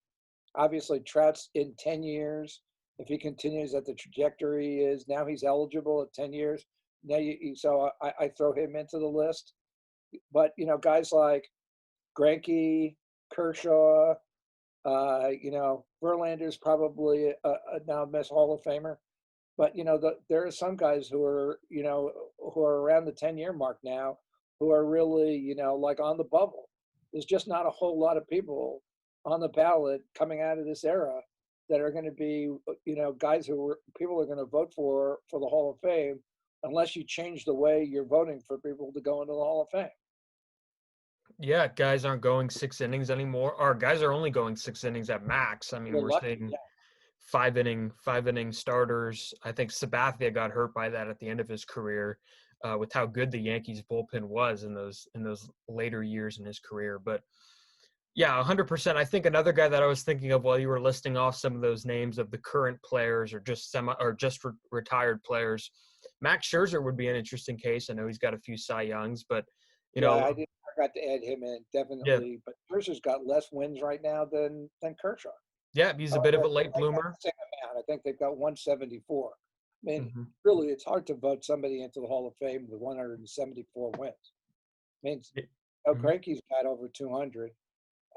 Obviously, Trout's in 10 years. If he continues at the trajectory he is, now he's eligible at 10 years. Now, so I throw him into the list. But, guys like Greinke, Kershaw, Verlander's probably a now Miss Hall of Famer. But, there are some guys who are around the 10-year mark now who are really, like on the bubble. There's just not a whole lot of people on the ballot coming out of this era that are going to be, guys people are going to vote for the Hall of Fame unless you change the way you're voting for people to go into the Hall of Fame. Yeah, guys aren't going 6 innings anymore. Or guys are only going 6 innings at max. I mean, we're seeing 5-inning starters. I think Sabathia got hurt by that at the end of his career, with how good the Yankees bullpen was in those later years in his career. But yeah, 100%. I think another guy that I was thinking of while you were listing off some of those names of the current players or just retired players, Max Scherzer would be an interesting case. I know he's got a few Cy Youngs, but I forgot to add him in definitely. Yeah. But Scherzer's got less wins right now than Kershaw. Yeah, he's a bit of a late bloomer. I think they've got 174. I mean, really, it's hard to vote somebody into the Hall of Fame with 174 wins. I mean, Greinke's got over 200.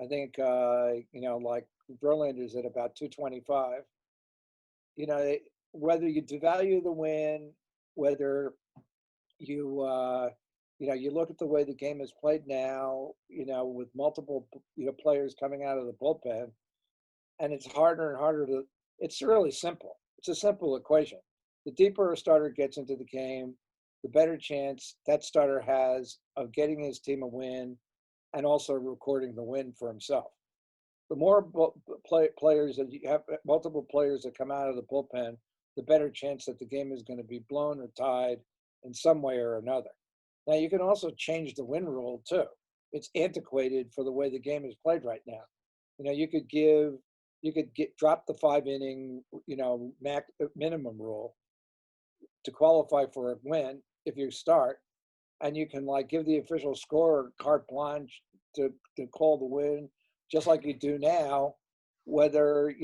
I think, like Verlander's at about 225. Whether you devalue the win, whether you, you look at the way the game is played now, with multiple, players coming out of the bullpen, and it's harder and harder it's really simple. It's a simple equation. The deeper a starter gets into the game, the better chance that starter has of getting his team a win and also recording the win for himself. The more players that you have, multiple players that come out of the bullpen, the better chance that the game is going to be blown or tied in some way or another. Now, you can also change the win rule too. It's antiquated for the way the game is played right now. You could drop the 5-inning, max minimum rule to qualify for a win if you start, and you can give the official scorer carte blanche to call the win just like you do now, whether,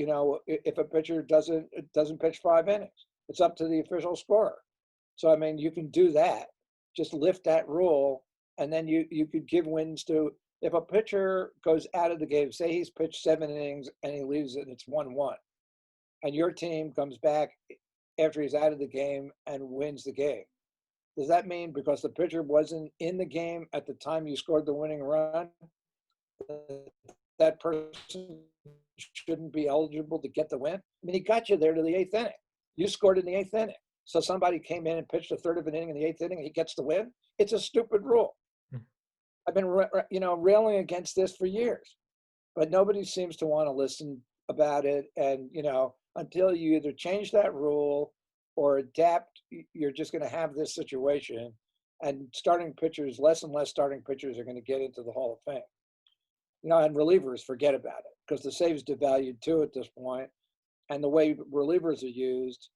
if a pitcher doesn't pitch 5 innings. It's up to the official scorer. So, I mean, you can do that. Just lift that rule, and then you could give wins to, if a pitcher goes out of the game, say he's pitched 7 innings and he leaves it and it's 1-1, and your team comes back after he's out of the game and wins the game. Does that mean because the pitcher wasn't in the game at the time you scored the winning run, that person shouldn't be eligible to get the win? I mean, he got you there to the 8th inning. You scored in the 8th inning. So somebody came in and pitched a third of an inning in the 8th inning, and he gets the win. It's a stupid rule. I've been, railing against this for years, but nobody seems to want to listen about it. And, until you either change that rule or adapt, you're just going to have this situation. And less and less starting pitchers are going to get into the Hall of Fame. And relievers, forget about it, because the save's devalued too at this point. And the way relievers are used,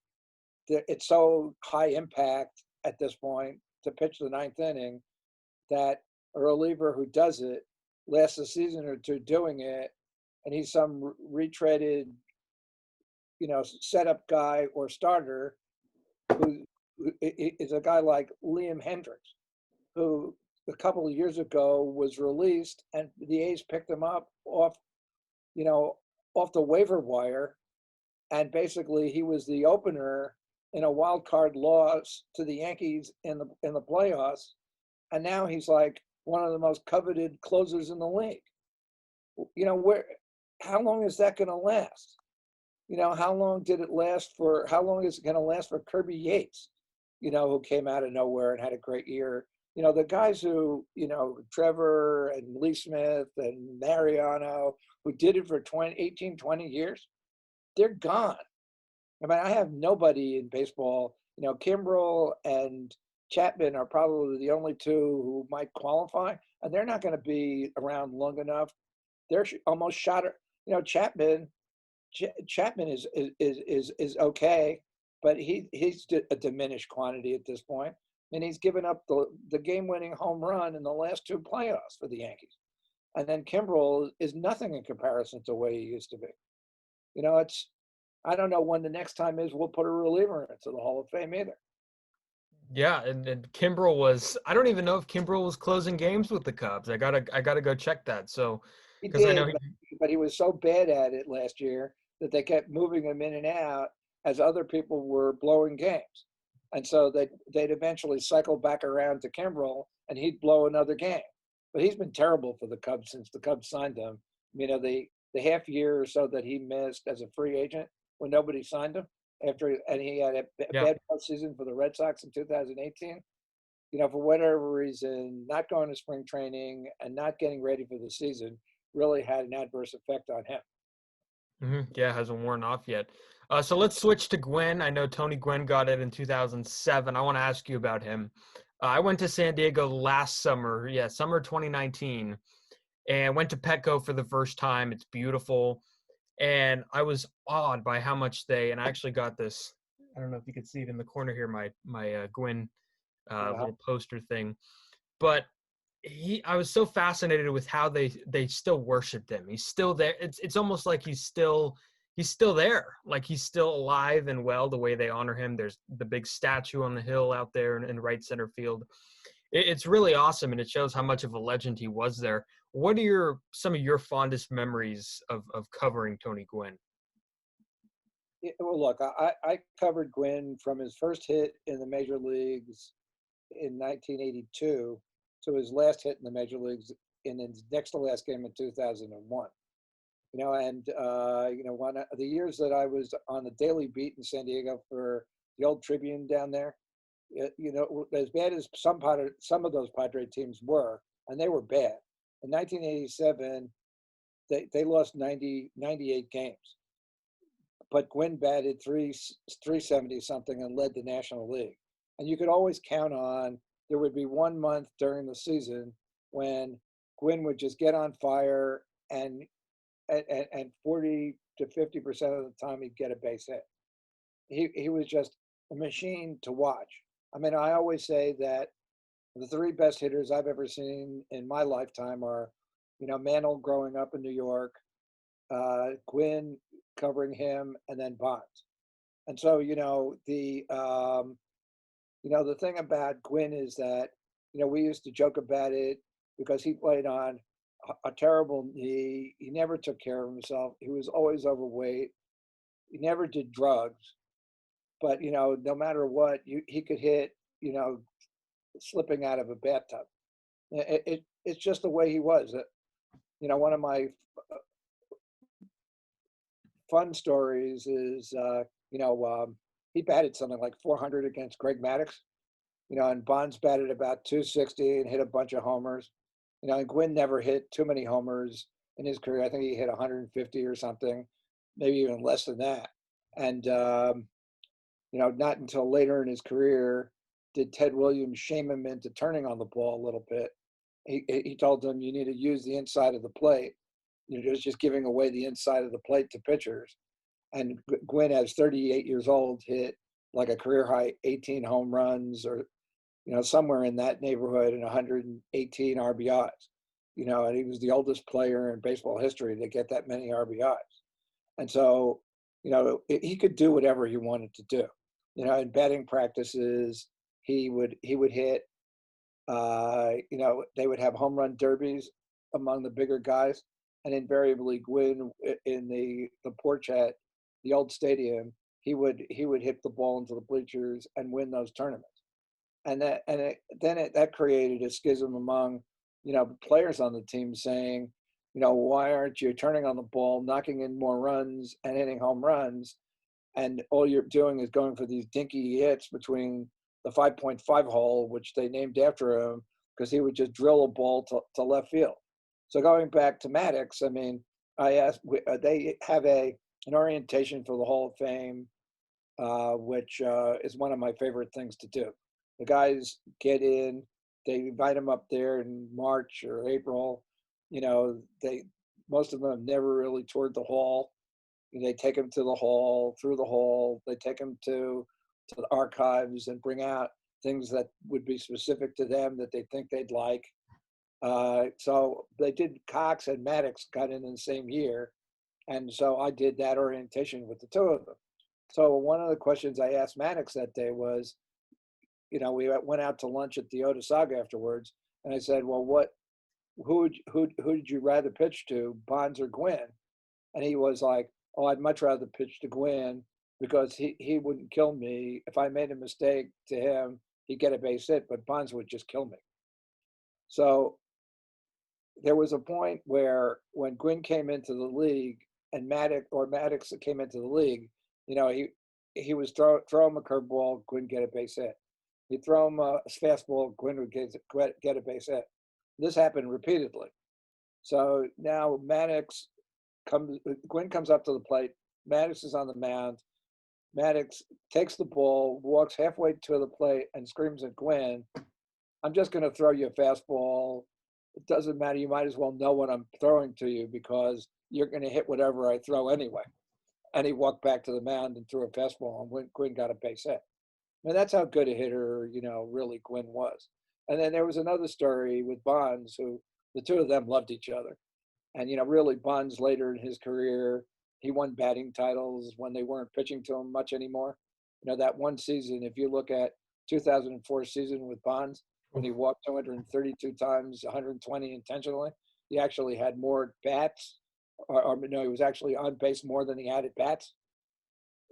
it's so high impact at this point to pitch the 9th inning that a reliever who does it lasts a season or two doing it, and he's some retreaded, setup guy or starter who is a guy like Liam Hendricks, who a couple of years ago was released, and the A's picked him up off the waiver wire, and basically he was the opener in a wild card loss to the Yankees in the playoffs, and now he's like one of the most coveted closers in the league. How long is that going to last? How long is it going to last for Kirby Yates, who came out of nowhere and had a great year? The guys who, Trevor and Lee Smith and Mariano, who did it for 18, 20 years, they're gone. I mean, I have nobody in baseball. Kimbrel and Chapman are probably the only two who might qualify, and they're not going to be around long enough. They're almost shot. Chapman is okay, but he's a diminished quantity at this point, and he's given up the game-winning home run in the last 2 playoffs for the Yankees. And then Kimbrel is nothing in comparison to the way he used to be. I don't know when the next time is we'll put a reliever into the Hall of Fame either. Yeah, and Kimbrel was, I don't even know if Kimbrel was closing games with the Cubs. I gotta go check that. So He because I know did, but he was so bad at it last year that they kept moving him in and out as other people were blowing games. And so they'd eventually cycle back around to Kimbrel, and he'd blow another game. But he's been terrible for the Cubs since the Cubs signed him. The half year or so that he missed as a free agent when nobody signed him, and he had a bad postseason for the Red Sox in 2018. For whatever reason, not going to spring training and not getting ready for the season really had an adverse effect on him. Yeah, hasn't worn off yet. So let's switch to Gwynn. I know Tony Gwynn got it in 2007. I want to ask you about him. I went to San Diego last summer, summer 2019, and went to Petco for the first time. It's beautiful. And I was awed by how much and I actually got this, I don't know if you can see it in the corner here, my Gwynn little poster thing. But I was so fascinated with how they still worshiped him. He's still there. It's almost like he's still there. Like he's still alive and well, the way they honor him. There's the big statue on the hill out there in right center field. It's really awesome, and it shows how much of a legend he was there. What are some of your fondest memories of covering Tony Gwynn? Well, look, I covered Gwynn from his first hit in the major leagues in 1982 to his last hit in the major leagues in his next to last game in 2001. One of the years that I was on the daily beat in San Diego for the old Tribune down there, as bad as some of those Padre teams were, and they were bad. In 1987, they lost 98 games. But Gwynn batted 370 something and led the National League. And you could always count on there would be 1 month during the season when Gwynn would just get on fire, and 40 to 50% of the time he'd get a base hit. He was just a machine to watch. I mean, I always say that the 3 best hitters I've ever seen in my lifetime are Mantle growing up in New York, Gwynn covering him, and then Bonds. And so, the thing about Gwynn is that, we used to joke about it because he played on a terrible knee. He never took care of himself. He was always overweight. He never did drugs. But, no matter what, he could hit, slipping out of a bathtub. It's just the way he was. One of my fun stories is, he batted something like 400 against Greg Maddux, and Bonds batted about 260 and hit a bunch of homers. And Gwynn never hit too many homers in his career. I think he hit 150 or something, maybe even less than that. And, not until later in his career did Ted Williams shame him into turning on the ball a little bit. He told him, you need to use the inside of the plate. You're just giving away the inside of the plate to pitchers. And Gwynn, as 38 years old, hit like a career high 18 home runs or, somewhere in that neighborhood and 118 RBIs. And he was the oldest player in baseball history to get that many RBIs. And so, he could do whatever he wanted to do. In batting practices, he would hit, they would have home run derbies among the bigger guys. And invariably Gwynn in the porch at the old stadium, he would hit the ball into the bleachers and win those tournaments. And that created a schism among, players on the team saying, why aren't you turning on the ball, knocking in more runs and hitting home runs? And all you're doing is going for these dinky hits between the 5.5 hole, which they named after him because he would just drill a ball to left field. So going back to Maddux, I mean, I asked, they have an orientation for the Hall of Fame, which is one of my favorite things to do. The guys get in, they invite them up there in March or April. Most of them have never really toured the hall. They take them to the hall, through the hall. They take them to the archives and bring out things that would be specific to them that they think they'd like. So they did. Cox and Maddux got in the same year. And so I did that orientation with the two of them. So one of the questions I asked Maddux that day was, we went out to lunch at the Otissaga afterwards. And I said, well, who did you rather pitch to, Bonds or Gwynn? And he was like, oh, I'd much rather pitch to Gwynn because he wouldn't kill me. If I made a mistake to him, he'd get a base hit, but Bonds would just kill me. So there was a point where when Gwynn came into the league and Maddux came into the league, he was throw him a curveball, Gwynn get a base hit. He'd throw him a fastball, Gwynn would get a base hit. This happened repeatedly. So now Gwynn comes up to the plate. Maddux is on the mound. Maddux takes the ball, walks halfway to the plate, and screams at Gwynn, I'm just going to throw you a fastball. It doesn't matter. You might as well know what I'm throwing to you because you're going to hit whatever I throw anyway. And he walked back to the mound and threw a fastball, and Gwynn got a base hit. And that's how good a hitter, really Gwynn was. And then there was another story with Bonds, who the two of them loved each other. And, really Bonds later in his career, he won batting titles when they weren't pitching to him much anymore. That one season, if you look at 2004 season with Bonds, when he walked 232 times, 120 intentionally, he actually had more bats, or no, he was actually on base more than he had at bats,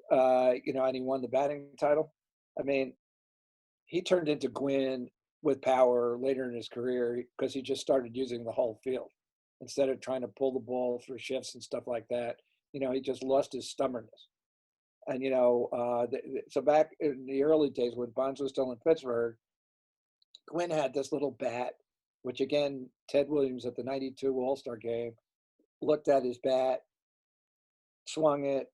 and he won the batting title. I mean, he turned into Gwynn with power later in his career because he just started using the whole field instead of trying to pull the ball through shifts and stuff like that. He just lost his stubbornness. And, so back in the early days when Bonds was still in Pittsburgh, Gwynn had this little bat, which again, Ted Williams at the 92 All-Star game looked at his bat, swung it,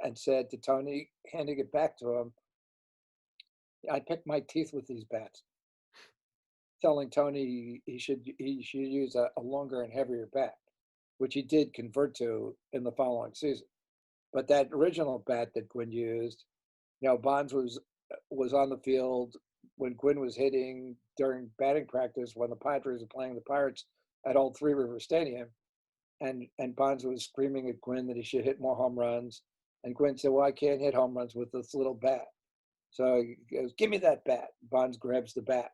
and said to Tony, handing it back to him, I pick my teeth with these bats, telling Tony he should use a longer and heavier bat, which he did convert to in the following season. But that original bat that Gwynn used, Bonds was on the field when Gwynn was hitting during batting practice when the Padres were playing the Pirates at Old Three River Stadium, and Bonds was screaming at Gwynn that he should hit more home runs, and Gwynn said, "Well, I can't hit home runs with this little bat." So he goes, "Give me that bat." Bonds grabs the bat,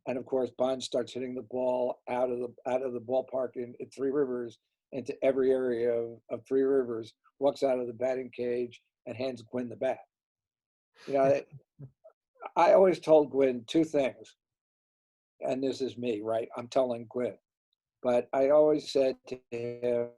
and of course, Bonds starts hitting the ball out of the ballpark in Three Rivers into every area of Three Rivers. Walks out of the batting cage and hands Gwynn the bat. You know, I always told Gwynn two things, and this is me, right? I'm telling Gwynn, but I always said to him,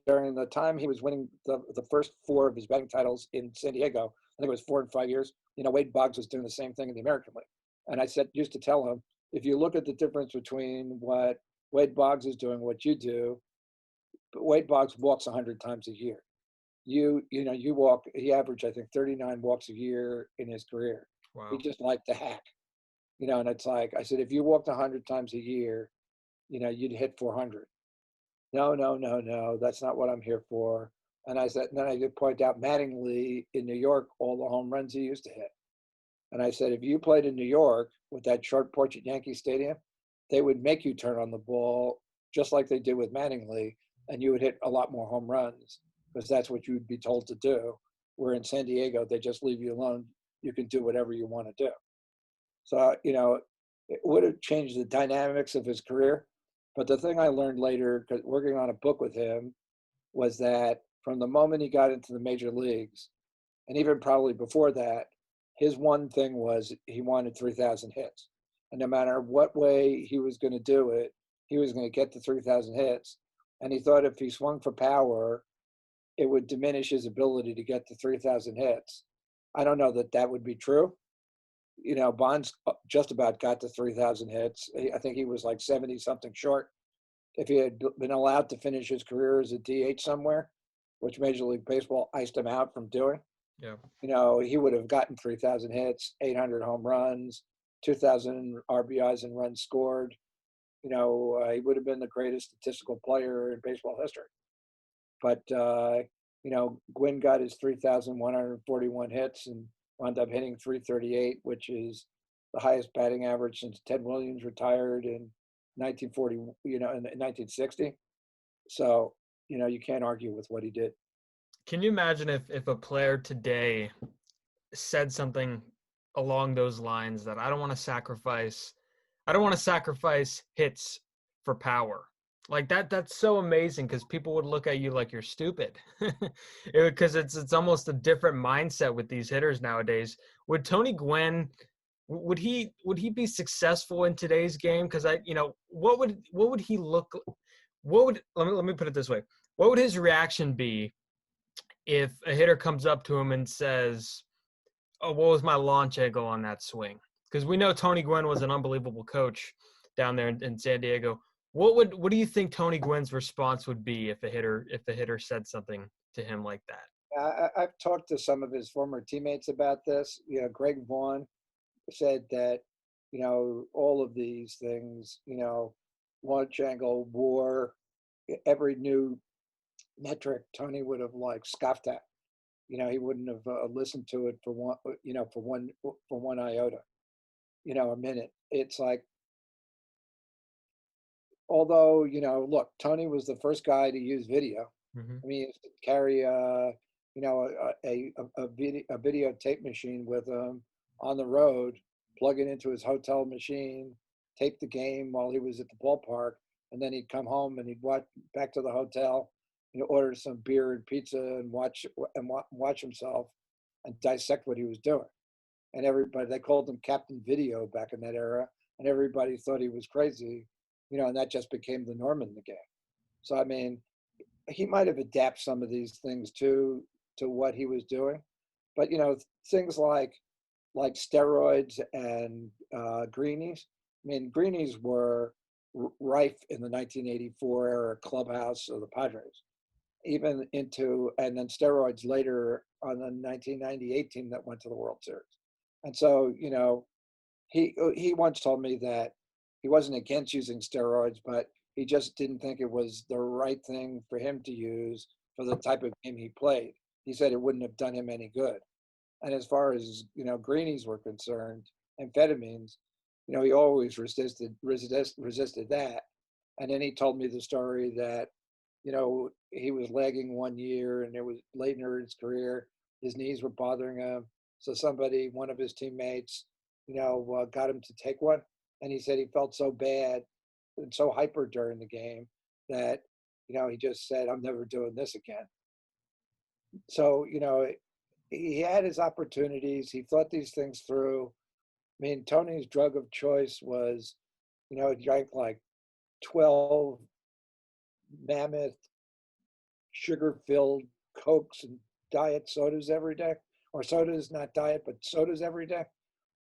during the time he was winning the first four of his batting titles in San Diego, I think it was 4 and 5 years, Wade Boggs was doing the same thing in the American League. And I used to tell him, if you look at the difference between what Wade Boggs is doing, what you do, Wade Boggs walks 100 times a year. You walk, he averaged, I think, 39 walks a year in his career. Wow. He just liked to hack, and it's like, I said, if you walked 100 times a year, you'd hit 400. No, that's not what I'm here for. And I said, and then I did point out Mattingly in New York, all the home runs he used to hit. And I said, if you played in New York with that short porch at Yankee Stadium, they would make you turn on the ball just like they did with Mattingly, and you would hit a lot more home runs because that's what you'd be told to do. Where in San Diego, they just leave you alone. You can do whatever you want to do. So, it would have changed the dynamics of his career. But the thing I learned later, because working on a book with him, was that from the moment he got into the major leagues, and even probably before that, his one thing was he wanted 3,000 hits. And no matter what way he was going to do it, he was going to get to 3,000 hits. And he thought if he swung for power, it would diminish his ability to get to 3,000 hits. I don't know that that would be true. Bonds just about got to 3,000 hits. I think he was like 70 something short. If he had been allowed to finish his career as a DH somewhere, which Major League Baseball iced him out from doing, Yeah. He would have gotten 3,000 hits, 800 home runs, 2,000 RBIs and runs scored. He would have been the greatest statistical player in baseball history. But, Gwynn got his 3,141 hits and wound up hitting 338, which is the highest batting average since Ted Williams retired in 1940, in 1960. So, you can't argue with what he did. Can you imagine if a player today said something along those lines that I don't want to sacrifice hits for power? Like that's so amazing because people would look at you like you're stupid. Because it's almost a different mindset with these hitters nowadays. Would Tony Gwynn would he be successful in today's game? Because what would he look, let me put it this way. What would his reaction be if a hitter comes up to him and says, "Oh, what was my launch angle on that swing?" Because we know Tony Gwynn was an unbelievable coach down there in San Diego. What do you think Tony Gwynn's response would be if a hitter said something to him like that? I've talked to some of his former teammates about this. Greg Vaughn said that, all of these things, launch angle, WAR, every new metric, Tony would have scoffed at. He wouldn't have listened to it for one iota, a minute. It's like, although, look, Tony was the first guy to use video. Mm-hmm. I mean, he used to carry a videotape machine with him on the road, plug it into his hotel machine, tape the game while he was at the ballpark, and then he'd come home and he'd watch back to the hotel, order some beer and pizza and watch himself and dissect what he was doing. And everybody, they called him Captain Video back in that era, and everybody thought he was crazy, and that just became the norm in the game. So, I mean, he might have adapted some of these things to what he was doing, but things like steroids and greenies. I mean, greenies were rife in the 1984 era clubhouse of the Padres, and then steroids later on the 1998 team that went to the World Series. And so, he once told me that he wasn't against using steroids, but he just didn't think it was the right thing for him to use for the type of game he played. He said it wouldn't have done him any good. And as far as, greenies were concerned, amphetamines, he always resisted that. And then he told me the story that, he was lagging one year and it was late in his career. His knees were bothering him. So one of his teammates, got him to take one. And he said he felt so bad and so hyper during the game that, he just said, I'm never doing this again. So, he had his opportunities. He thought these things through. I mean, Tony's drug of choice was, he drank like 12 mammoth sugar-filled Cokes and diet sodas every day, or sodas, not diet, but sodas every day.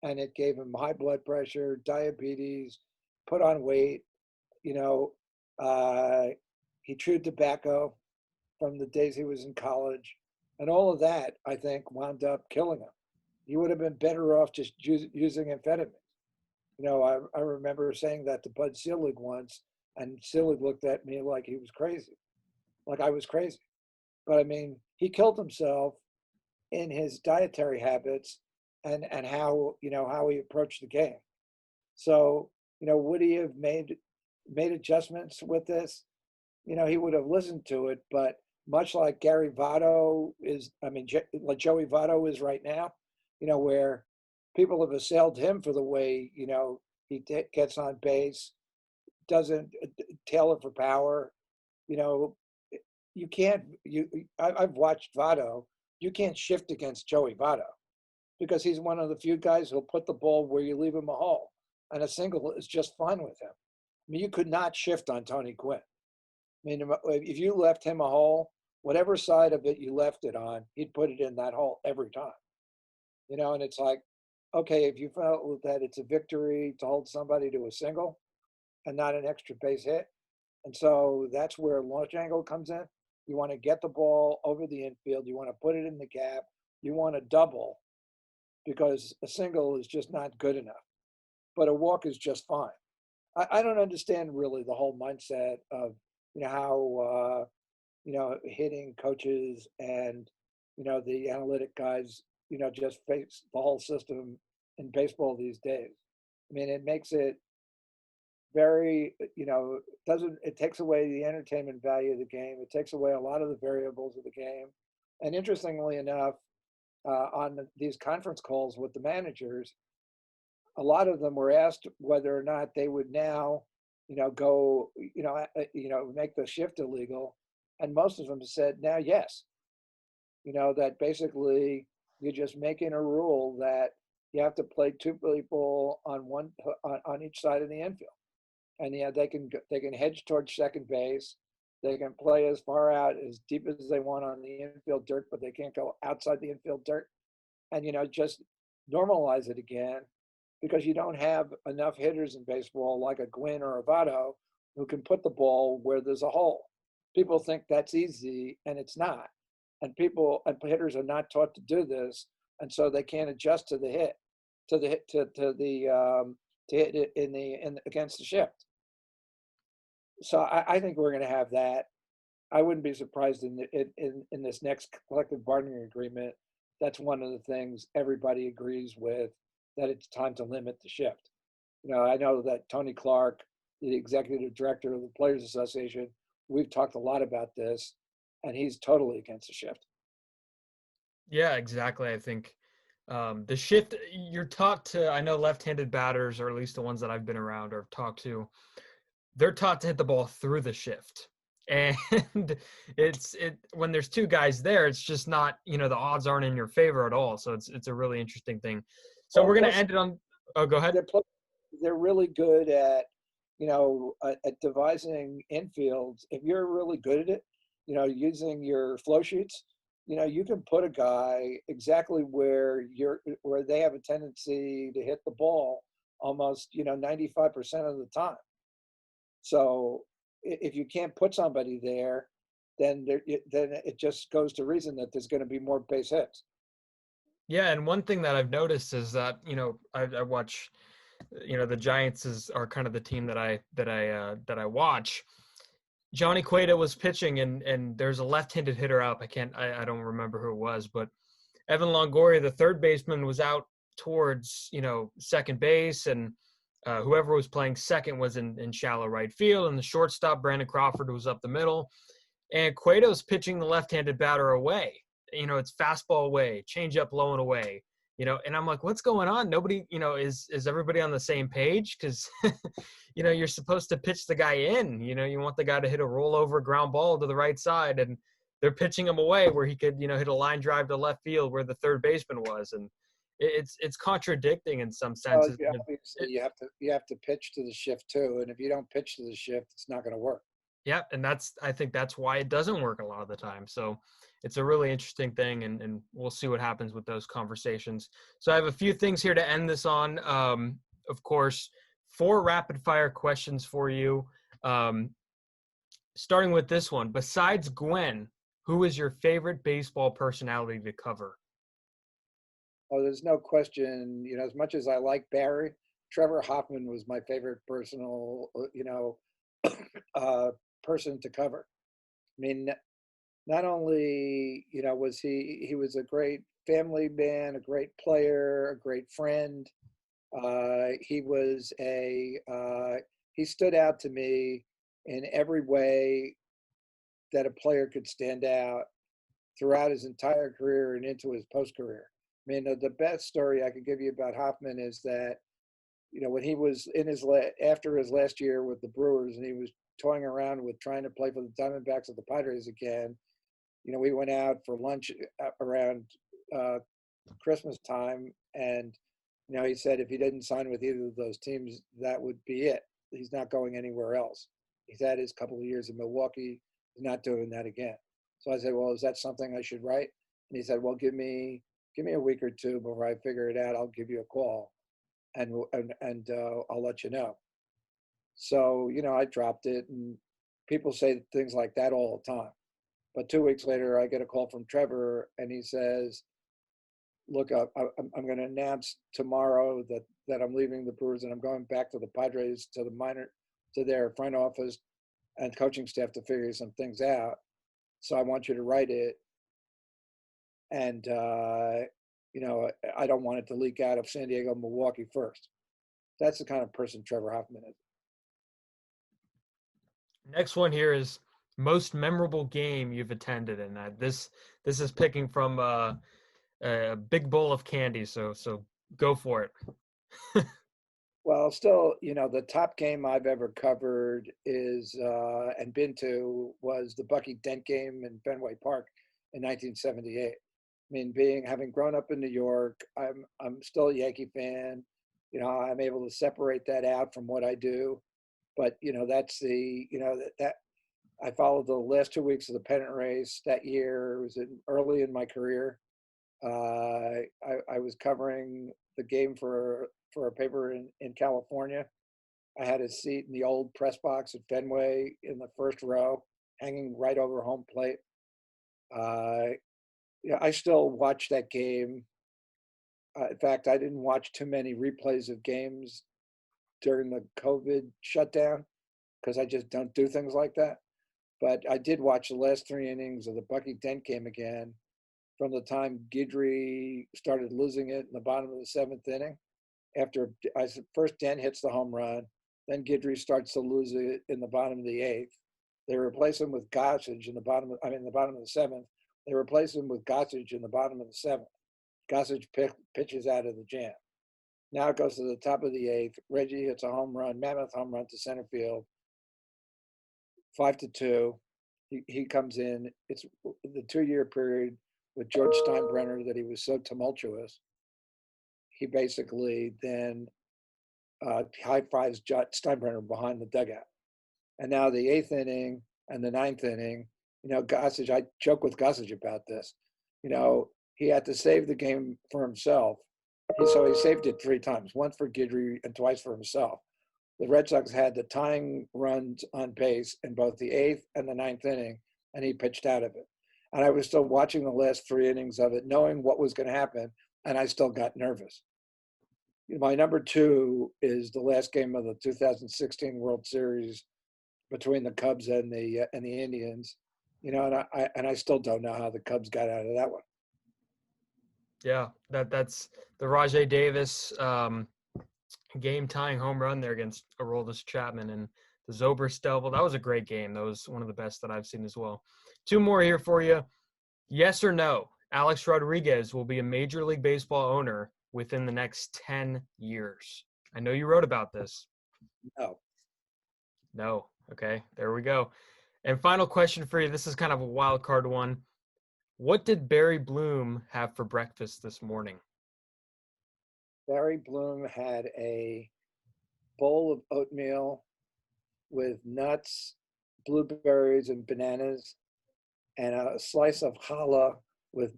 And it gave him high blood pressure, diabetes, put on weight. You know, he chewed tobacco from the days he was in college. And all of that, I think, wound up killing him. He would have been better off just using amphetamines. I remember saying that to Bud Selig once, and Selig looked at me like he was crazy, like I was crazy. But I mean, he killed himself in his dietary habits and how how he approached the game. So would he have made adjustments with this? He would have listened to it, but much like Gary Votto is, like Joey Votto is right now, where people have assailed him for the way he gets on base, doesn't tailor for power. You can't. I've watched Votto. You can't shift against Joey Votto because he's one of the few guys who'll put the ball where you leave him a hole, and a single is just fine with him. I mean, you could not shift on Tony Gwynn. I mean, if you left him a hole, whatever side of it you left it on, he'd put it in that hole every time. And it's like, okay, if you felt that it's a victory to hold somebody to a single and not an extra base hit, and so that's where launch angle comes in. You want to get the ball over the infield. You want to put it in the gap. You want to double because a single is just not good enough, but a walk is just fine. I don't understand really the whole mindset of how hitting coaches and the analytic guys just face the whole system in baseball these days. I mean, it makes it very it takes away the entertainment value of the game. It takes away a lot of the variables of the game. And interestingly enough, on these conference calls with the managers, a lot of them were asked whether or not they would now go make the shift illegal, and most of them said now yes. That basically you're just making a rule that you have to play two people on each side of the infield. And they can hedge towards second base. They can play as far out as deep as they want on the infield dirt, but they can't go outside the infield dirt. And just normalize it again, because you don't have enough hitters in baseball like a Gwynn or a Votto who can put the ball where there's a hole. People think that's easy, and it's not. And hitters are not taught to do this, and so they can't adjust to the hit, to hit it against the shift. So I think we're going to have that. I wouldn't be surprised in this next collective bargaining agreement. That's one of the things everybody agrees with, that it's time to limit the shift. I know that Tony Clark, the executive director of the Players Association, we've talked a lot about this, and he's totally against the shift. Yeah, exactly. I think the shift, you're taught to, I know left-handed batters, or at least the ones that I've been around or talked to, they're taught to hit the ball through the shift. And when there's two guys there, it's just not, the odds aren't in your favor at all. So it's a really interesting thing. So we're going to end it on, oh, go ahead. They're really good at, at devising infields. If you're really good at it, using your flow sheets, you can put a guy exactly where they have a tendency to hit the ball almost, 95% of the time. So if you can't put somebody there, then it just goes to reason that there's going to be more base hits. Yeah, and one thing that I've noticed is that I watch, the Giants are kind of the team that I watch. Johnny Cueto was pitching, and there's a left-handed hitter out. I don't remember who it was, but Evan Longoria, the third baseman, was out towards second base, and Whoever was playing second was in shallow right field, and the shortstop, Brandon Crawford, was up the middle. And Cueto's pitching the left-handed batter away. It's fastball away, changeup low and away. And I'm like, what's going on? Nobody, is everybody on the same page? Because, you're supposed to pitch the guy in. You want the guy to hit a rollover ground ball to the right side, and they're pitching him away where he could, hit a line drive to left field where the third baseman was. And it's contradicting in some senses. Yeah, obviously you have to pitch to the shift too, and if you don't pitch to the shift, it's not going to work. Yeah, and I think that's why it doesn't work a lot of the time. So it's a really interesting thing, and we'll see what happens with those conversations. So I have a few things here to end this on. Of course, 4 rapid-fire questions for you. Starting with this one, besides Gwen, who is your favorite baseball personality to cover? Oh, there's no question. As much as I like Barry, Trevor Hoffman was my favorite personal, person to cover. I mean, not only was he was a great family man, a great player, a great friend. He was he stood out to me in every way that a player could stand out throughout his entire career and into his post career. I mean, the best story I could give you about Hoffman is that when he was in after his last year with the Brewers and he was toying around with trying to play for the Diamondbacks of the Padres again, we went out for lunch around Christmas time, and he said if he didn't sign with either of those teams, that would be it. He's not going anywhere else. He's had his couple of years in Milwaukee. He's not doing that again. So I said, well, is that something I should write? And he said, well, give me a week or two before I figure it out. I'll give you a call, and I'll let you know. So I dropped it, and people say things like that all the time. But 2 weeks later, I get a call from Trevor, and he says, look, I'm going to announce tomorrow that I'm leaving the Brewers and I'm going back to the Padres, to their front office and coaching staff to figure some things out. So I want you to write it. And, I don't want it to leak out of San Diego, Milwaukee first. That's the kind of person Trevor Hoffman is. Next one here is most memorable game you've attended, and this is picking from a big bowl of candy. So go for it. Well, still, the top game I've ever covered is and been to was the Bucky Dent game in Fenway Park in 1978. I mean, having grown up in New York, I'm still a Yankee fan. I'm able to separate that out from what I do. But that's that I followed the last 2 weeks of the pennant race that year. It was early in my career. I was covering the game for a paper in California. I had a seat in the old press box at Fenway in the first row, hanging right over home plate. I still watch that game. In fact, I didn't watch too many replays of games during the COVID shutdown because I just don't do things like that. But I did watch the last 3 innings of the Bucky Dent game again, from the time Guidry started losing it in the bottom of the 7th inning. After first Dent hits the home run, then Guidry starts to lose it in the bottom of the 8th. They replace him with Gossage in the bottom of the 7th. They replace him with Gossage in the bottom of the 7th. Gossage pitches out of the jam. Now it goes to the top of the 8th. Reggie hits a home run, mammoth home run to center field. 5-2. He comes in. It's the 2-year period with George Steinbrenner that he was so tumultuous. He basically then high fives Steinbrenner behind the dugout. And now the 8th inning and the 9th inning, Gossage, I joke with Gossage about this. He had to save the game for himself. So he saved it 3 times, once for Guidry and twice for himself. The Red Sox had the tying runs on base in both the 8th and the 9th inning, and he pitched out of it. And I was still watching the last 3 innings of it, knowing what was going to happen, and I still got nervous. My number 2 is the last game of the 2016 World Series between the Cubs and the Indians. And I still don't know how the Cubs got out of that one. Yeah, that's the Rajai Davis game-tying home run there against Aroldis Chapman and the Zobrist. That was a great game. That was one of the best that I've seen as well. Two more here for you. Yes or no, Alex Rodriguez will be a Major League Baseball owner within the next 10 years. I know you wrote about this. No. No. Okay, there we go. And final question for you. This is kind of a wild card one. What did Barry Bloom have for breakfast this morning? Barry Bloom had a bowl of oatmeal with nuts, blueberries, and bananas, and a slice of challah with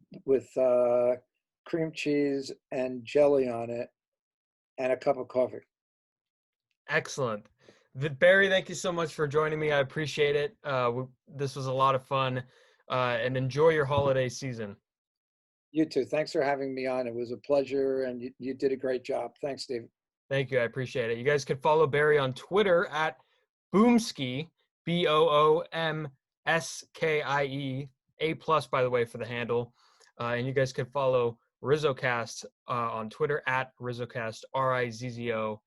cream cheese and jelly on it, and a cup of coffee. Excellent. Barry, thank you so much for joining me. I appreciate it. This was a lot of fun, and enjoy your holiday season. You too. Thanks for having me on. It was a pleasure, and you did a great job. Thanks, Steve. Thank you. I appreciate it. You guys can follow Barry on Twitter at Boomski, Boomskie, A+, by the way, for the handle. And you guys can follow RizzoCast on Twitter at RizzoCast, RizzoCast.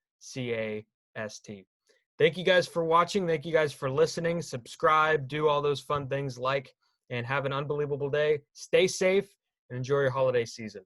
Thank you guys for watching. Thank you guys for listening. Subscribe, do all those fun things, and have an unbelievable day. Stay safe and enjoy your holiday season.